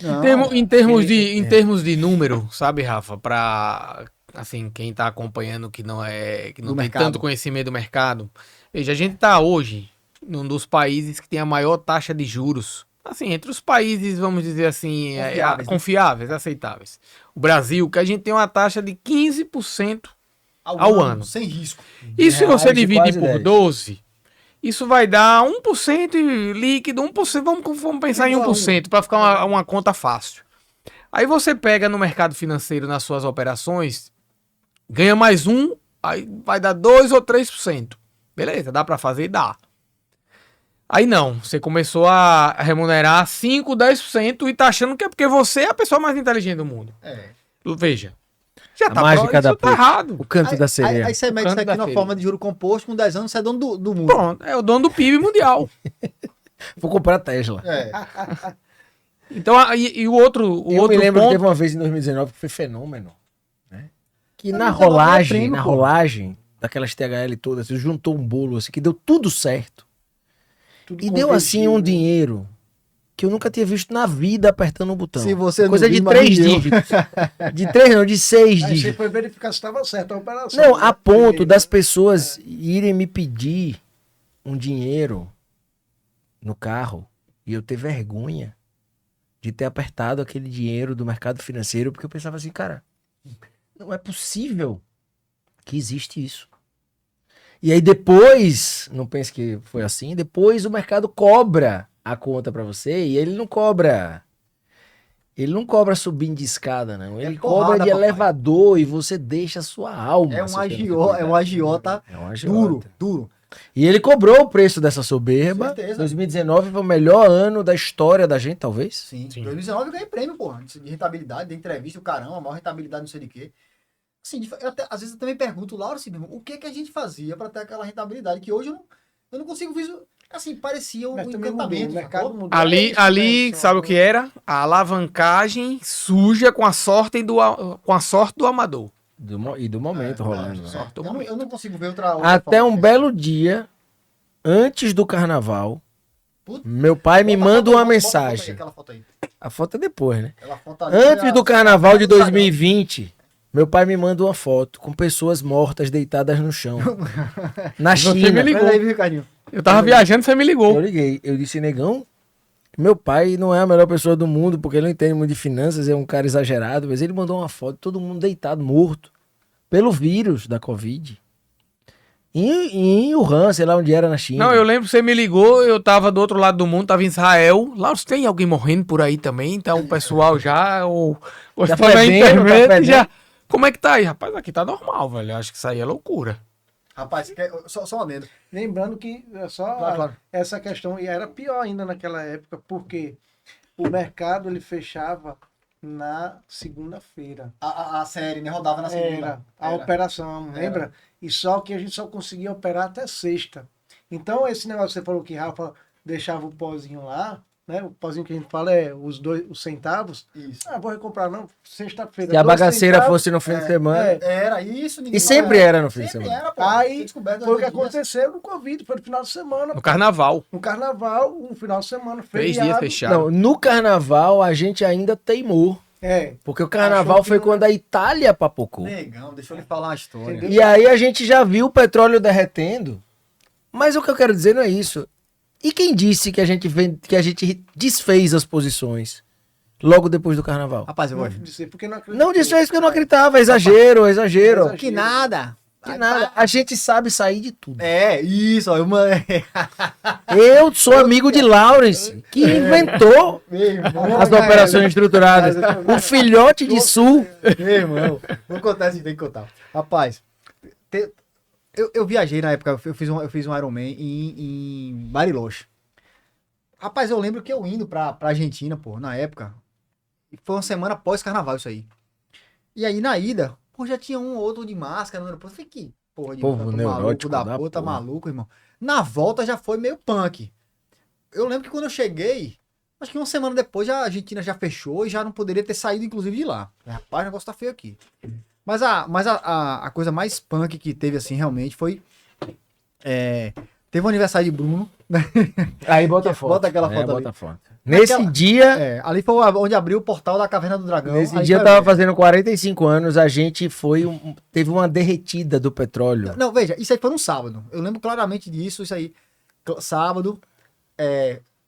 Não, Em termos de número, sabe, Rafa? Pra, assim, quem tá acompanhando que não tem mercado. tanto conhecimento do mercado. Veja, a gente tá hoje num dos países que tem a maior taxa de juros. Assim, entre os países, vamos dizer assim, Confiáveis, né? confiáveis, aceitáveis. O Brasil, que a gente tem uma taxa de 15% ao ano. sem risco. Isso se reais você de divide quase por 10. 12, isso vai dar 1% líquido, 1%, vamos pensar em 1%, para ficar uma conta fácil. Aí você pega no mercado financeiro, nas suas operações, ganha mais aí vai dar 2 ou 3%. Beleza, dá para fazer? Dá. Aí não, você começou a remunerar 5, 10% e tá achando que é porque você é a pessoa mais inteligente do mundo. É. Veja, já A tá mágica da isso tá put. errado. O canto da sereia. Aí você mete isso canto aqui da na feira. forma de juro composto, com 10 anos você é dono do mundo. Pronto, é o dono do PIB mundial. Vou comprar Tesla. É. Então, e o outro Eu me lembro que ponto... teve uma vez em 2019 que foi fenômeno, né? Que na 2019 é rolagem, prêmio, na pô. rolagem daquelas THL todas, você juntou um bolo assim, que deu tudo certo. Tudo E deu assim convergiu, um né? dinheiro que eu nunca tinha visto na vida apertando um botão. Se você Coisa não de viu, 3 imagina eu. dígitos. De 3 não, de 6 Aí você dígitos. foi verificar se estava certa a operação. Não, né? a ponto Primeiro. das pessoas irem me pedir um dinheiro no carro e eu ter vergonha de ter apertado aquele dinheiro do mercado financeiro, porque eu pensava assim, cara, não é possível que existe isso. E aí depois, não pense que foi assim, depois o mercado cobra a conta pra você e ele não cobra subindo de escada, não. Ele porrada, cobra de papai. elevador e você deixa a sua alma. É um se você não agiota, cuidar. é um agiota É um agiota. duro. E ele cobrou o preço dessa soberba. Certeza. 2019 foi o melhor ano da história da gente, talvez. Sim. Sim. 2019 eu ganhei prêmio, porra. De rentabilidade, de entrevista, o caramba, a maior rentabilidade, não sei de quê. Assim, às vezes eu também pergunto, Laura, assim, o que que a gente fazia pra ter aquela rentabilidade que hoje eu não consigo visualizar. Assim, parecia um Mas também mudou, encantamento. o mercado sacou? mudou. É Ali, isso, ali né? sabe o que era? A alavancagem suja com a sorte do amador. E do momento rolando. né? Sorte do Eu momento. não consigo ver outra Até forma um de belo dia, antes do carnaval, Puta, meu pai me Bota a manda foto aí, uma bota mensagem. aquela foto aí. A foto é depois, né? Aquela foto ali Antes foi do a- carnaval de a- 2020, meu pai me manda uma foto com pessoas mortas deitadas no chão. Na Você me China. ligou. Olha aí, viu, Ricardinho? Eu tava viajando, você me Eu ligou. liguei. Eu disse, negão, meu pai não é a melhor pessoa do mundo, porque ele não entende muito de finanças, é um cara exagerado, mas ele mandou uma foto, todo mundo deitado, morto, pelo vírus da Covid. Em Wuhan, sei lá onde era na China. Não, eu lembro que você me ligou, eu tava do outro lado do mundo, tava em Israel. Lá tem alguém morrendo por aí também, então o pessoal já, ou Já gostou da fedendo, tá internet, fedendo. já... Como é que tá aí? Rapaz, aqui tá normal, velho. Eu acho que isso aí é loucura. Rapaz, só um adendo. Lembrando que é só Claro. essa questão, e era pior ainda naquela época, porque o mercado ele fechava na segunda-feira. A série, né? Rodava na segunda. Era a Era. operação, Era. lembra? E só que a gente só conseguia operar até sexta. Então, esse negócio que você falou que Rafa deixava o pozinho lá, né? O pauzinho que a gente fala é os centavos. Isso. Ah, vou recomprar, não. Sexta-feira. Se a 2 bagaceira centavos. fosse no fim de semana. Era isso. ninguém E sempre falava. era no fim de Sempre semana. era, pô. Aí, Foi descoberto Foi o que nas notícias. aconteceu no Covid, foi no final de semana. No carnaval. No carnaval, um final de semana, 3 dias feriado. fechado. Não, no carnaval a gente ainda teimou. É, Porque o carnaval Achou que foi não- quando a Itália papocou. Negão, deixa eu lhe falar uma história. Entendeu? E aí a gente já viu o petróleo derretendo. Mas o que eu quero dizer não é isso. E quem disse que a gente desfez as posições logo depois do carnaval? Rapaz, eu não vou. dizer, porque não acredito. Não desfez porque eu não acreditava. Exagero, exagero. Exagero. Que nada. Que nada. A gente sabe sair de tudo. É, isso, ó. Eu sou amigo de Lawrence, que inventou as operações estruturadas. O filhote de Sul. Meu irmão, vou contar assim, tem que contar. Rapaz, eu viajei na época, eu fiz um Ironman em Bariloche. Rapaz, eu lembro que eu indo pra Argentina, pô, na época, e foi uma semana pós-carnaval isso aí. E aí na ida, pô, já tinha um ou outro de máscara no aeroporto. Eu falei, que porra de Povo maluco neurótico da da puta, porra. maluco, irmão. Na volta já foi meio punk. Eu lembro que quando eu cheguei, acho que uma semana depois a Argentina já fechou e já não poderia ter saído, inclusive, de lá. Rapaz, o negócio tá feio aqui. Mas a coisa mais punk que teve, assim, realmente foi... teve o aniversário de Bruno. Aí bota a foto. Bota aquela foto ali. bota a foto. Nesse dia, Ali foi onde abriu o portal da Caverna do Dragão. nesse Aí dia eu foi- tava fazendo 45 anos, a gente teve uma derretida do petróleo. Não, veja, isso aí foi no sábado. Eu lembro claramente disso, isso aí. Sábado,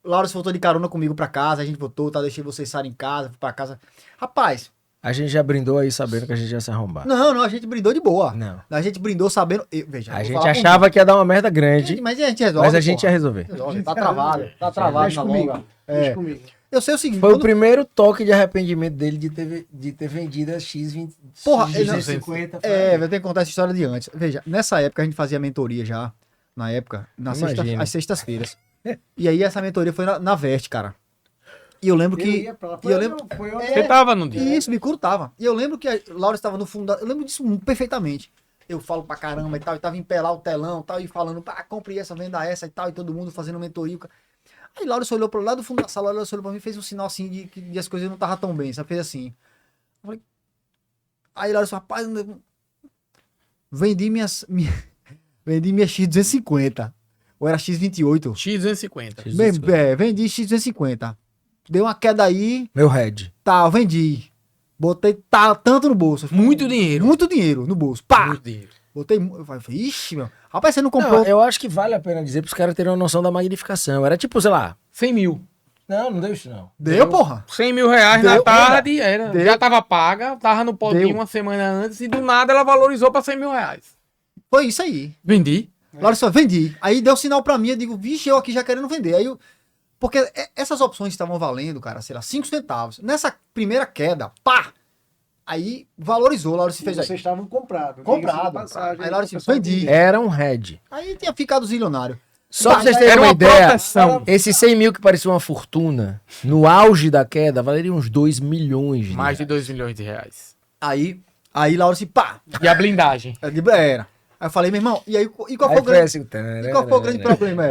Laura se voltou de carona comigo pra casa, a gente voltou, tá, deixei vocês saírem em casa, fui pra casa. Rapaz, A gente já brindou aí sabendo que a gente ia se arrombar. não, a gente brindou de boa. Não. A gente brindou sabendo... Veja, A vou gente falar com achava que ia dar uma merda grande, Deus. Mas a gente resolve, mas a gente ia porra. resolver. Resolve, tá travado Deixa na comigo. longa. Deixa comigo. Eu sei o seguinte, Foi o quando- primeiro toque de arrependimento dele de ter vendido a X20. Porra, X250. eu tenho que contar essa história de antes. Veja, nessa época a gente fazia mentoria já, na época, Imagina. às sextas-feiras. E aí essa mentoria foi na Veste, cara. E eu lembro Eu que... ia pra lá. e eu lembro- Foi Você tava no dia. Isso, Bicuro tava. E eu lembro que a Laura estava no fundo, eu lembro disso perfeitamente. Eu falo pra caramba e tal, e tava em pé lá o telão e tal, e falando, pá, compre essa, venda essa e tal, e todo mundo fazendo mentoria. Aí Laura só olhou pro lado do fundo da sala, Laura só olhou pra mim e fez um sinal assim de as coisas não estavam tão bem, sabe? Fez assim. Eu falei... Aí Laura disse, rapaz, vendi minha X250. Ou era X28. X250. Vendi X250. Deu uma queda aí, Meu head. tá, eu vendi. Botei tanto no bolso. Muito dinheiro. Muito dinheiro no bolso. Pá! Muito dinheiro. Botei. Eu falei, ixi, meu. Rapaz, você não Não, comprou. eu acho que vale a pena dizer pros caras terem uma noção da magnificação. Era tipo, sei lá. 100 mil. Não, não deu isso não. Deu, porra. 100 mil reais Deu, na tarde, Deu. já tava paga, tava no potinho Deu. uma semana antes e do nada ela valorizou pra 100 mil reais. Foi isso aí. Vendi. Laura só vendi. Aí deu sinal pra mim, eu digo, vixe, eu aqui já querendo vender. Aí eu. Porque essas opções estavam valendo, cara, sei lá, 5 centavos. Nessa primeira queda, pá! Aí valorizou, Laura se fez Vocês aí. estavam comprados. Comprado. diga-se de passagem, Aí Laura disse, pessoal vendi. que- Era um head. Aí tinha ficado zilionário. Só pra vocês terem Era uma uma ideia, proteção. esses 100 mil que parecia uma fortuna, no auge da queda, valeriam uns 2 milhões de Mais de reais. 2 milhões de reais. Aí Laura disse, pá! E a blindagem. Eu digo, era. Aí eu falei, meu irmão, e qual foi Aí o foi grande. assim, E qual foi o grande problema?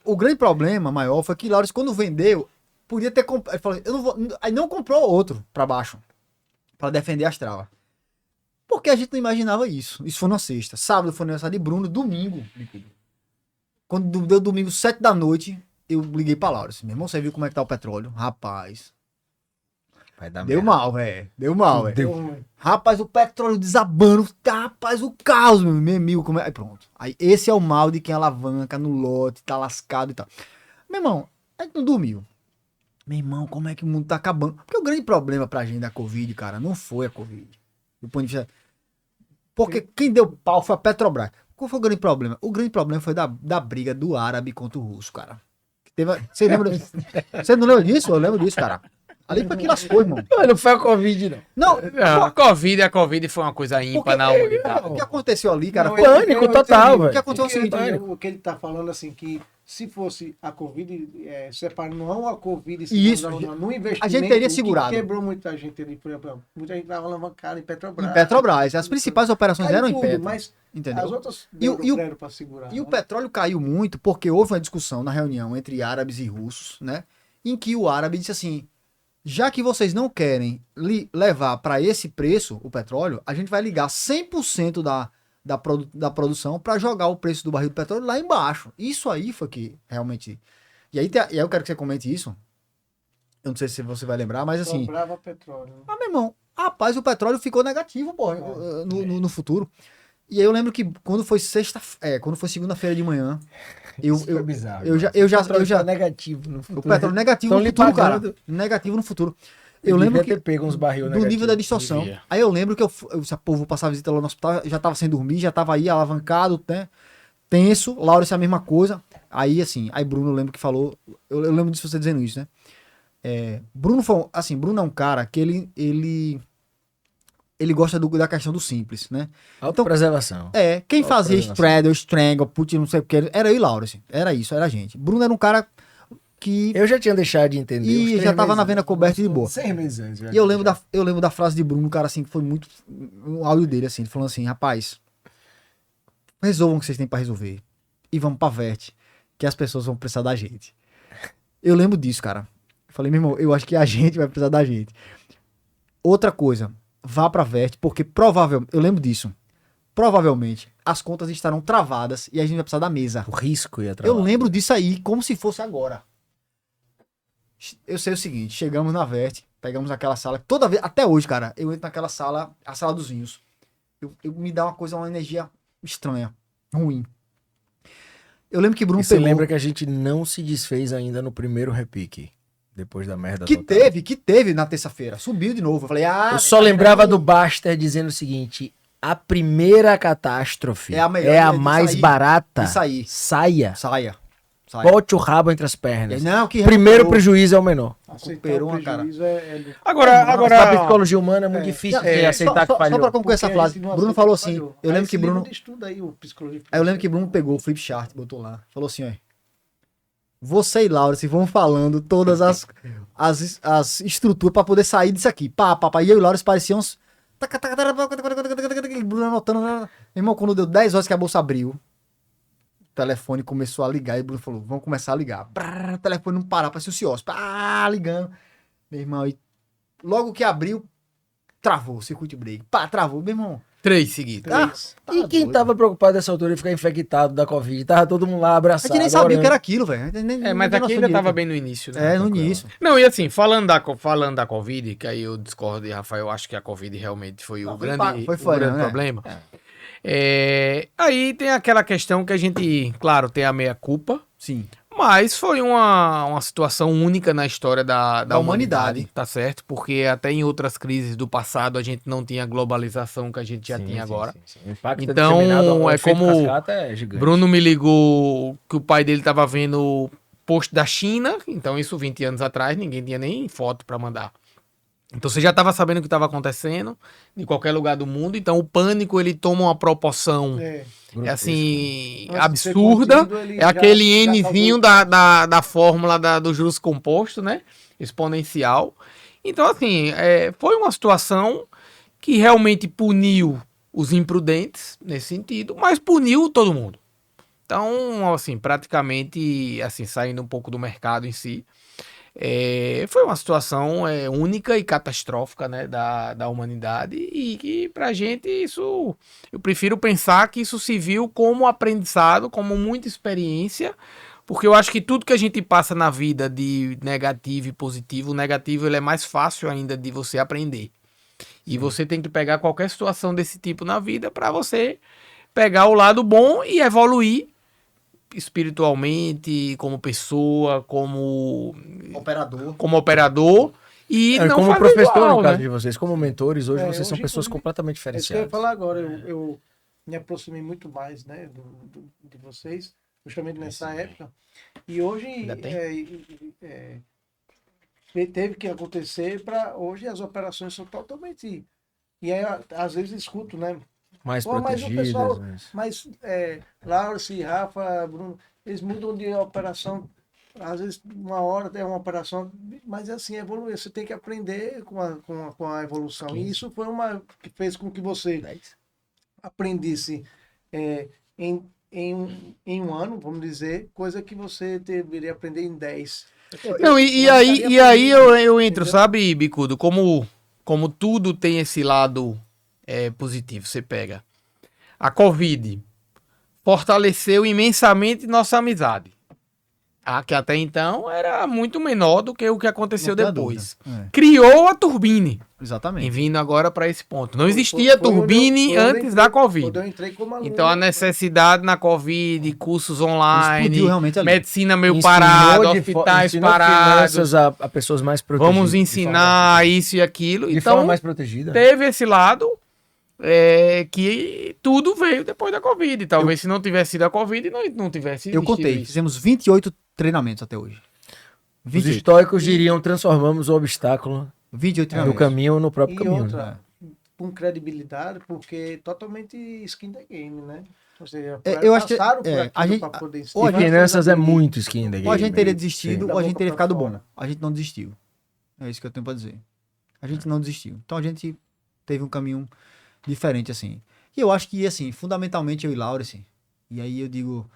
O grande problema maior foi que Laura, quando vendeu, podia ter comprado. Ele falou, eu não vou. Aí não comprou outro pra baixo. Pra defender as travas. Porque a gente não imaginava isso. Isso foi na sexta. Sábado foi no aniversário de Bruno. Domingo. Quando deu domingo, 7 da noite, eu liguei pra Laura. Disse, meu irmão, você viu como é que tá o petróleo? Rapaz. Vai dar Deu merda. mal, velho. Deu mal, velho. Deu. Rapaz, o petróleo desabando. Rapaz, o caos, meu amigo. Como é? Aí pronto. Aí esse é o mal de quem alavanca no lote, tá lascado e tal. Meu irmão, a gente não dormiu. Meu irmão, como é que o mundo tá acabando? Porque o grande problema pra gente da Covid, cara, não foi a Covid. Do ponto de vista. Porque quem deu pau foi a Petrobras. Qual foi o grande problema? O grande problema foi da briga do árabe contra o russo, cara. Você lembra? Você não lembra disso? Eu lembro disso, cara. Ali foi que lascou, irmão. Não foi a Covid, não. Não, Não, a Covid foi uma coisa ímpar na humanidade. o que aconteceu ali, cara, Não, foi... Pânico total, O que velho. aconteceu é o seguinte, Pânico. O que ele tá falando assim, que se fosse a Covid, separando não a Covid, Isso, no investimento, a gente teria o que segurado. quebrou muita gente ali, por exemplo, muita gente tava alavancada em Petrobras. em Petrobras, as principais operações Caiu eram em tudo, Petro, mas entendeu? as outras E o- deram para segurar. E o né? petróleo caiu muito porque houve uma discussão na reunião entre árabes e russos, né? Em que o árabe disse assim: já que vocês não querem levar para esse preço o petróleo, a gente vai ligar 100% da produção para jogar o preço do barril de petróleo lá embaixo. Isso aí foi que realmente. E aí eu quero que você comente isso. Eu não sei se você vai lembrar, mas assim. Sobrava petróleo. né? Meu irmão, rapaz, o petróleo ficou negativo, pô, no futuro. E aí eu lembro que quando foi quando foi segunda-feira de manhã, Isso foi bizarro. eu já Tá negativo no o futuro. petróleo negativo Tão no lhe futuro, cara. pagando. Negativo no futuro. Eu Eu lembro devia que ter pego uns barril do negativos. nível da distorção. devia. Aí eu lembro que eu disse, pô, vou passar a visita lá no hospital, já tava sem dormir, já tava aí alavancado, né? Tenso, Laura, é a mesma coisa. Aí assim, Bruno, eu lembro que falou, eu lembro disso você dizendo isso, né? Bruno Bruno é um cara que ele gosta da questão do simples, né? Autopreservação. Quem fazia Autopreservação. Strangle, Putin, não sei o que, era eu e Laura, assim. Era isso, era a gente. Bruno era um cara que Eu já tinha deixado de entender. E uns 3 já tava meses na venda antes. coberta de boa. 6 meses antes. E eu lembro da frase de Bruno, cara, assim, que foi muito. Um áudio dele, assim, ele falando assim: rapaz, resolvam o que vocês têm pra resolver. E vamos pra Vert, que as pessoas vão precisar da gente. Eu lembro disso, cara. Eu falei, meu irmão, eu acho que a gente vai precisar da gente. Outra coisa, vá pra Vert, porque provavelmente. Eu lembro disso. Provavelmente as contas estarão travadas e a gente vai precisar da mesa. O risco ia Eu trabalhar. lembro disso aí como se fosse agora. Eu sei o seguinte, chegamos na Vert, pegamos aquela sala, toda vez, até hoje, cara, eu entro naquela sala, a sala dos vinhos. Me dá uma energia estranha, ruim. Eu lembro que Bruno E você pegou, lembra que a gente não se desfez ainda no primeiro repique. Depois da merda que total. teve na terça-feira, subiu de novo. Eu falei, Eu só lembrava do Baster dizendo o seguinte: a primeira catástrofe É a melhor é a de mais sair. barata. De sair. Saia. Saia. Bote o rabo entre as E aí, pernas. não, que Primeiro recuperou. prejuízo é o menor. Aceitar Recuperou o uma, cara. prejuízo Agora, Na psicologia humana é muito É. difícil Não, você aceitar que só falhou. pra concluir essa Porque a frase, gente não Bruno aceita falou que assim, falhou. eu Aí lembro esse que livro Bruno de estudo aí, o psicologia. Aí eu lembro que Bruno pegou o flip chart, botou lá. Falou assim, ó. Você e Laura se vão falando todas as estruturas pra poder sair disso aqui. Pá. E eu e Laura pareciam uns... Bruno anotando. Meu irmão, quando deu 10 horas que a bolsa abriu, o telefone começou a ligar. E o Bruno falou, vamos começar a ligar. Brrr, o telefone não parava, parecia ocioso. Pá, ligando. Meu irmão, e logo que abriu, travou o circuit break. Pá, travou. Meu irmão... 3 seguidos. E quem tava preocupado nessa altura em ficar infectado da Covid? Tava todo mundo lá A abraçado. gente nem sabia o orando. que era aquilo, velho. Mas Nem tinha aqui noção ainda tava direito. bem no início, né? No início. Não, e assim, falando da Covid, que aí eu discordo de Rafael, eu acho que a Covid realmente foi o Não, grande, foi o foda, grande né? problema. Aí tem aquela questão que a gente, claro, tem a meia-culpa, Sim. mas foi uma situação única na história da Da humanidade, humanidade. tá certo? Porque até em outras crises do passado a gente não tinha a globalização que a gente já Sim, tinha sim, agora. sim. O impacto Então, disseminado, o é efeito como cascata é gigante. Bruno me ligou que o pai dele tava vendo post da China, então isso 20 anos atrás, ninguém tinha nem foto para mandar. Então você já estava sabendo o que estava acontecendo em qualquer lugar do mundo, então o pânico ele toma uma proporção assim Antes de ser absurda, contido, ele é aquele já Nzinho causou- da fórmula do juros composto, né? Exponencial. Então assim, foi uma situação que realmente puniu os imprudentes nesse sentido, mas puniu todo mundo. Então, assim, praticamente, assim, saindo um pouco do mercado em si, foi uma situação única e catastrófica, né, da humanidade e que pra gente isso, eu prefiro pensar que isso se viu como aprendizado, como muita experiência, porque eu acho que tudo que a gente passa na vida de negativo e positivo, o negativo ele é mais fácil ainda de você aprender. E você tem que pegar qualquer situação desse tipo na vida para você pegar o lado bom e evoluir espiritualmente, como pessoa, como operador e não como fazer professor, igual, no caso né? de vocês, como mentores, hoje vocês são hoje, pessoas inclusive, completamente É isso que eu ia diferenciadas. falar agora. Eu me aproximei muito mais, né, de vocês, justamente nessa época. E hoje, Ainda tem? teve que acontecer para hoje as operações são totalmente. E aí, às vezes, escuto, né? Mais Pô, mas o protegidas. pessoal- Mas... Mas Laurence, Rafa, Bruno, eles mudam de operação. Às vezes, uma hora tem uma operação, mas assim, evoluir. Você tem que aprender com a evolução. E 15. isso foi uma que fez com que você 10. aprendesse em um ano, vamos dizer, coisa que você deveria aprender em 10. Não, e Eu aí, estaria e aí aprendendo, eu entro, entendeu? sabe, Bicudo? Como tudo tem esse lado positivo, você pega. A Covid fortaleceu imensamente nossa amizade. Que até então era muito menor do que o que aconteceu Não tenha depois. dúvida. Criou a Turbine. E Exatamente. vindo agora para esse ponto. Não Foi- existia foi onde eu- Turbine foi onde eu antes entrei- da Quando Covid. eu entrei como aluno. Então a necessidade na Covid, cursos online, Explodiu realmente ali. medicina meio Ensinou parada, de hospitais ensinou parados. finanças a pessoas mais protegidas. Vamos ensinar isso e aquilo. De forma Então mais protegida. teve esse lado que tudo veio depois da Covid. Talvez se não tivesse sido a Covid, não tivesse Eu existido contei, isso. fizemos 28 treinamentos até hoje. Os 28. estoicos diriam: transformamos o obstáculo 28 do treinamentos. caminho no próprio E caminho. outra, com credibilidade, porque totalmente skin the game, né? Ou seja, Eu acho que- passaram por a aquilo gente- pra poder ou a E ensinar. gente- finanças é muito skin da game. Ou a gente teria Sim. desistido, Da ou a gente boca teria pra ficado fora. bom. A gente não desistiu. É isso que eu tenho pra dizer. A gente não desistiu. Então a gente teve um caminho diferente, assim. E eu acho que, assim, fundamentalmente eu e Laurence, e aí eu digo,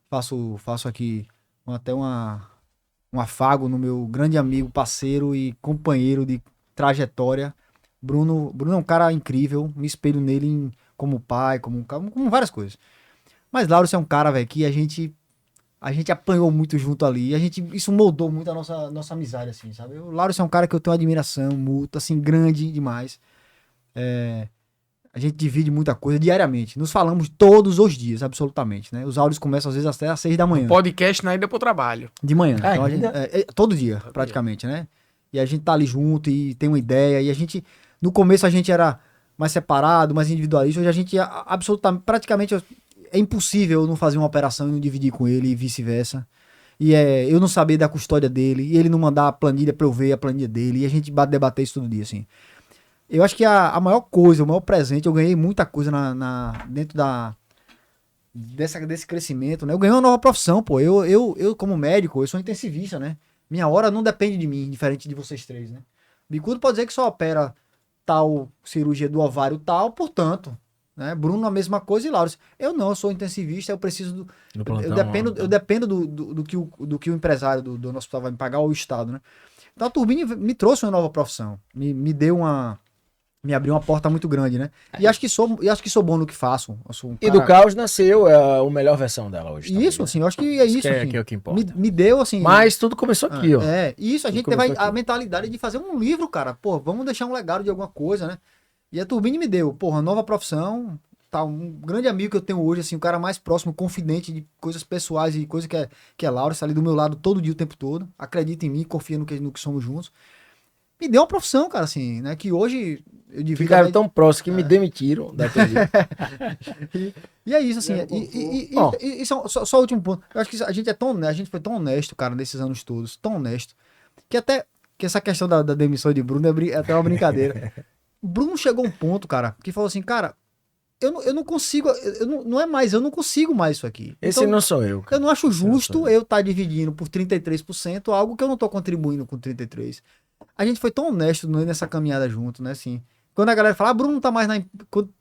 faço aqui até um afago no meu grande amigo, parceiro e companheiro de trajetória. Bruno é um cara incrível, me espelho nele como pai, como várias coisas. Mas Laurence é um cara, velho, que a gente apanhou muito junto ali. Isso moldou muito a nossa amizade, assim, sabe? O Laurence é um cara que eu tenho uma admiração mútua, assim, grande demais. A gente divide muita coisa diariamente. Nos falamos todos os dias, absolutamente, né? Os áudios começam às vezes até às 6 da manhã. Podcast na ida pro trabalho. De manhã. Então, a gente, Ainda? todo dia, praticamente, né? E a gente tá ali junto e tem uma ideia. E a gente, no começo a gente era mais separado, mais individualista. Hoje a gente absolutamente, praticamente, é impossível eu não fazer uma operação e não dividir com ele e vice-versa. E eu não saber da custódia dele e ele não mandar a planilha pra eu ver a planilha dele. E a gente debater isso todo dia, assim. Eu acho que a maior coisa, o maior presente, eu ganhei muita coisa dentro desse crescimento, né? Eu ganhei uma nova profissão, pô. Eu como médico, eu sou intensivista, né? Minha hora não depende de mim, diferente de vocês três, né? Bicudo pode dizer que só opera tal cirurgia do ovário tal, portanto, né? Bruno a mesma coisa e Laurence. Eu não, eu sou intensivista, eu preciso do... No plantão, Eu dependo do que o empresário do nosso hospital vai me pagar ou o Estado, né? Então a Turbine me trouxe uma nova profissão, me deu me abriu uma porta muito grande, né? E acho que sou bom no que faço. Eu sou um E cara- do caos nasceu a melhor versão dela hoje. também, Isso, né? assim, eu acho que é isso. Que é, assim. que é o que importa. Me deu, assim... Mas tudo começou aqui, ó. Isso, a gente Tudo teve começou a aqui. mentalidade de fazer um livro, cara. Pô, vamos deixar um legado de alguma coisa, né? E a Turbine me deu, porra, nova profissão, tá, um grande amigo que eu tenho hoje, assim, o cara mais próximo, confidente de coisas pessoais e coisa que é Laura, está ali do meu lado todo dia, o tempo todo. Acredita em mim, confia no que somos juntos. Me deu uma profissão, cara, assim, né? Que hoje eu divido... Ficaram tão próximos que me demitiram da TV. E é isso, assim. Bom. E só o último ponto. Eu acho que a gente foi tão honesto, cara, nesses anos todos, tão honesto, que até que essa questão da demissão de Bruno é até uma brincadeira. Bruno chegou a um ponto, cara, que falou assim, cara, eu não consigo, eu não consigo mais isso aqui. Esse Então, não sou eu. eu não acho Esse não justo sou eu estar dividindo por 33% algo que eu não tô contribuindo com 33%. A gente foi tão honesto nessa caminhada junto, né, assim. Quando a galera fala, Bruno não tá mais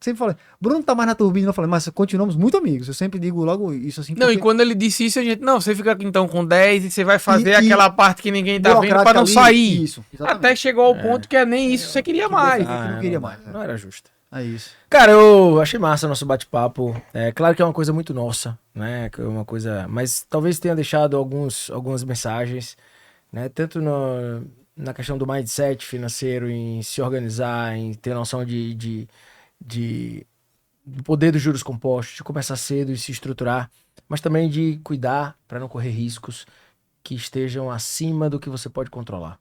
sempre falei, Bruno não tá mais na Turbine, eu falei, mas continuamos muito amigos. Eu sempre digo logo isso, assim. Não, e porque- quando ele disse isso, a gente, não, você fica então com 10 e você vai fazer E- aquela parte que ninguém tá vendo pra burocrática não ali, sair. Isso, exatamente. Até chegou ao ponto que nem isso você queria mais. que não queria mais, né? Não era justo. É isso. Cara, eu achei massa o nosso bate-papo. É claro que é uma coisa muito nossa, né? Que é uma coisa, mas talvez tenha deixado algumas mensagens, né? Tanto na questão do mindset financeiro, em se organizar, em ter noção do poder dos juros compostos, de começar cedo e se estruturar, mas também de cuidar para não correr riscos que estejam acima do que você pode controlar.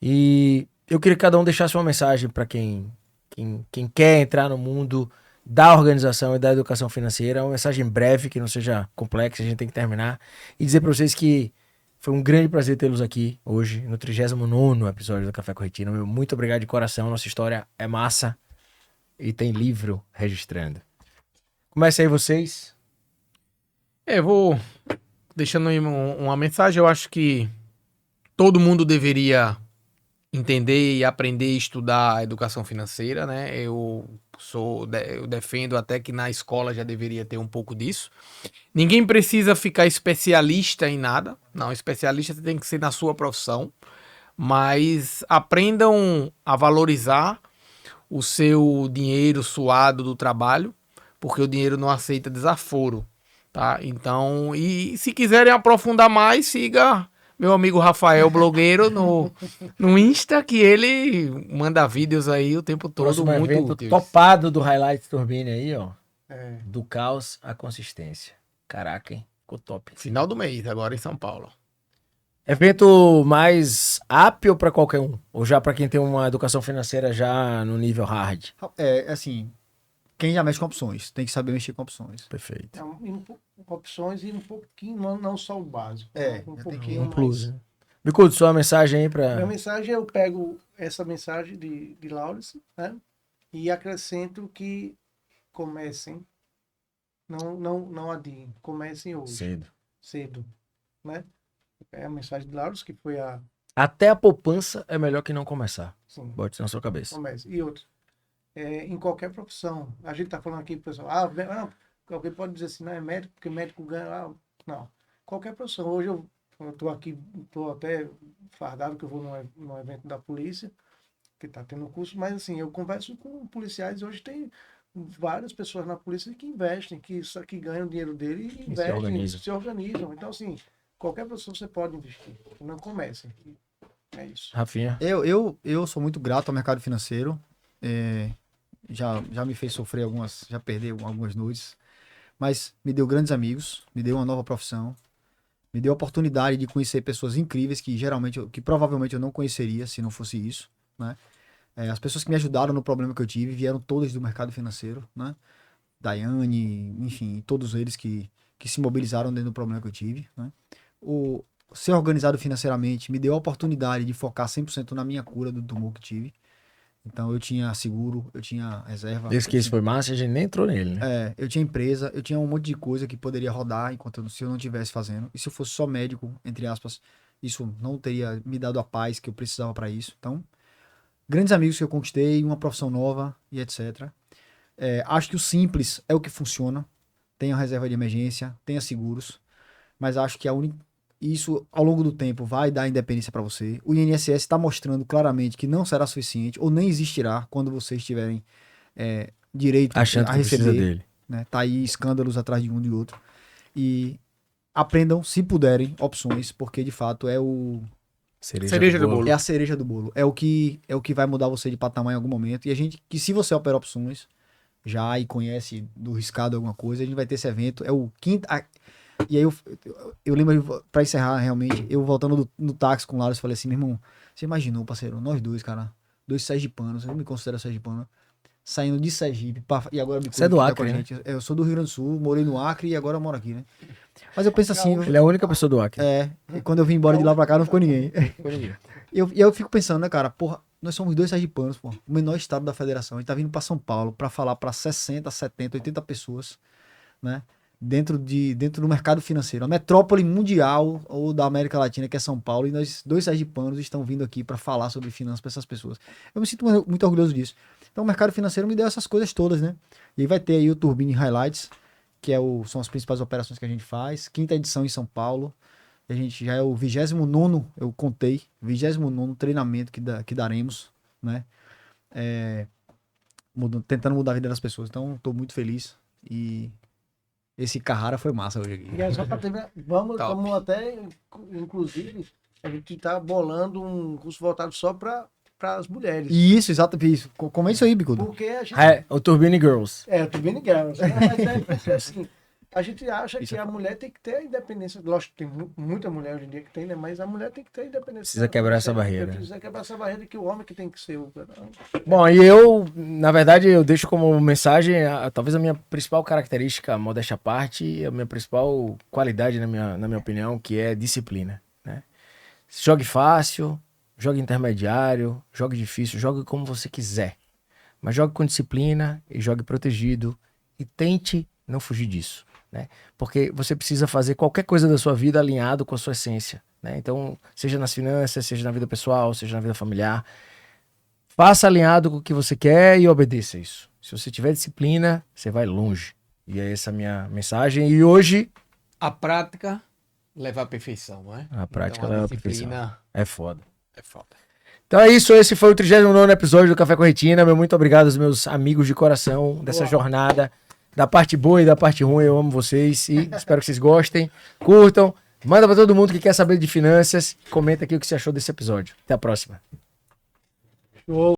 E eu queria que cada um deixasse uma mensagem para quem quer entrar no mundo da organização e da educação financeira, uma mensagem breve, que não seja complexa, a gente tem que terminar, e dizer para vocês que Foi um grande prazer tê-los aqui hoje, no 39º episódio do Café com Retina. Meu, muito obrigado de coração. Nossa história é massa e tem livro registrando. Comece aí vocês. Eu vou deixando aí uma mensagem. Eu acho que todo mundo deveria entender e aprender a estudar a educação financeira, né? Eu defendo até que na escola já deveria ter um pouco disso. Ninguém precisa ficar especialista em nada. Não, especialista tem que ser na sua profissão. Mas aprendam a valorizar o seu dinheiro suado do trabalho, porque o dinheiro não aceita desaforo, tá? Então, e se quiserem aprofundar mais, siga meu amigo Rafael Blogueiro no Insta, que ele manda vídeos aí o tempo todo, Próximo muito evento úteis. topado do Highlights Turbine aí, ó. É. Do caos à consistência. Caraca, hein? Ficou top. Final do mês, agora em São Paulo. Evento mais apto para qualquer um? Ou já para quem tem uma educação financeira já no nível hard? É, assim, quem já mexe com opções, tem que saber mexer com opções. Perfeito. Então, opções e um pouquinho, não só o básico. É, um já tem pouquinho Um mais. plus, né? Bicudo, sua mensagem aí Minha para... mensagem, eu pego essa mensagem de Lawrence, né? E acrescento que comecem, não adiem, comecem hoje, cedo, né? É a mensagem de Lawrence, que foi a... Até a poupança é melhor que não começar. Sim, Bote isso na sua cabeça. comece. E outra, em qualquer profissão, a gente tá falando aqui, pessoal, alguém pode dizer assim, não é médico, porque médico ganha, não. Qualquer profissão. Hoje eu tô aqui, tô até fardado, que eu vou num evento da polícia, que tá tendo curso, mas assim, eu converso com policiais, hoje tem várias pessoas na polícia que investem, que ganham o dinheiro dele e investem, se organizam. Então, assim, qualquer profissão você pode investir. Não comece. É isso. Rafinha. Eu sou muito grato ao mercado financeiro. Já me fez sofrer já perdi algumas noites. Mas me deu grandes amigos, me deu uma nova profissão, me deu a oportunidade de conhecer pessoas incríveis que provavelmente eu não conheceria se não fosse isso, né? As pessoas que me ajudaram no problema que eu tive vieram todas do mercado financeiro, né? Daiane, enfim, todos eles que se mobilizaram dentro do problema que eu tive, né? O ser organizado financeiramente me deu a oportunidade de focar 100% na minha cura do tumor que tive. Então eu tinha seguro, eu tinha reserva. Desde que isso foi massa, a gente nem entrou nele, né? Eu tinha empresa, eu tinha um monte de coisa que poderia rodar se eu não estivesse fazendo. E se eu fosse só médico, entre aspas, isso não teria me dado a paz que eu precisava para isso. Então, grandes amigos que eu conquistei, uma profissão nova e etc. Acho que o simples é o que funciona. Tenha reserva de emergência, tenha seguros. Mas acho que isso, ao longo do tempo, vai dar independência para você. O INSS está mostrando claramente que não será suficiente ou nem existirá quando vocês tiverem direito Achando a que precisa receber. dele. Né? Tá aí escândalos atrás de um e outro. E aprendam, se puderem, opções, porque de fato é Cereja do bolo. é a cereja do bolo. É o que vai mudar você de patamar em algum momento. E a gente, que se você opera opções já e conhece do riscado alguma coisa, a gente vai ter esse evento. É o quinto. E aí eu lembro, pra encerrar realmente, eu voltando no táxi com o Laros, falei assim, meu irmão, você imaginou, parceiro, nós dois, cara, dois sergipanos, eu me considero sergipano, saindo de Sergipe, e agora Você é do Acre, né? Eu sou do Rio Grande do Sul, morei no Acre e agora eu moro aqui, né? Mas eu penso assim... Ele é a única pessoa do Acre. E quando eu vim embora de lá pra cá, não ficou ninguém. E eu fico pensando, né, cara, porra, nós somos dois sergipanos, pô, o menor estado da federação, a gente tá vindo pra São Paulo pra falar pra 60, 70, 80 pessoas, né? Dentro do mercado financeiro, a metrópole mundial ou da América Latina, que é São Paulo, e nós dois sergipanos estão vindo aqui para falar sobre finanças para essas pessoas. Eu me sinto muito orgulhoso disso. Então o mercado financeiro me deu essas coisas todas, né? E aí vai ter aí o Turbine Highlights, que são as principais operações que a gente faz, 5ª edição em São Paulo, a gente já é o 29º, eu contei, 29º treinamento que daremos, né? Tentando mudar a vida das pessoas. Então estou muito feliz e esse Carrara foi massa hoje aqui. E é só pra terminar, vamos até, inclusive, a gente tá bolando um curso voltado só para as mulheres. Isso, exato, isso. Como é isso aí, Bicudo? Porque a gente... O Turbine Girls. o Turbine Girls. Mas porque assim, a gente acha que a mulher tem que ter a independência. Lógico que tem muita mulher hoje em dia que tem, né? Mas a mulher tem que ter a independência. Precisa quebrar essa barreira. Precisa quebrar essa barreira que o homem que tem que ser o... Bom, e eu, na verdade, eu deixo como mensagem, talvez a minha principal característica, modéstia à parte, a minha principal qualidade, na minha opinião, que é disciplina, né? Jogue fácil, jogue intermediário, jogue difícil, jogue como você quiser. Mas jogue com disciplina e jogue protegido e tente não fugir disso, né? Porque você precisa fazer qualquer coisa da sua vida alinhado com a sua essência, né? Então, seja nas finanças, seja na vida pessoal, seja na vida familiar, faça alinhado com o que você quer e obedeça isso. Se você tiver disciplina, você vai longe. E é essa a minha mensagem. E hoje, A prática leva à perfeição, não é? a prática Então, leva a à perfeição. disciplina É foda. é foda. Então é isso, esse foi o 39º episódio do Café com Retina. Meu muito obrigado aos meus amigos de coração dessa jornada, da parte boa e da parte ruim. Eu amo vocês e espero que vocês gostem, curtam, manda pra todo mundo que quer saber de finanças, comenta aqui o que você achou desse episódio. Até a próxima. Show.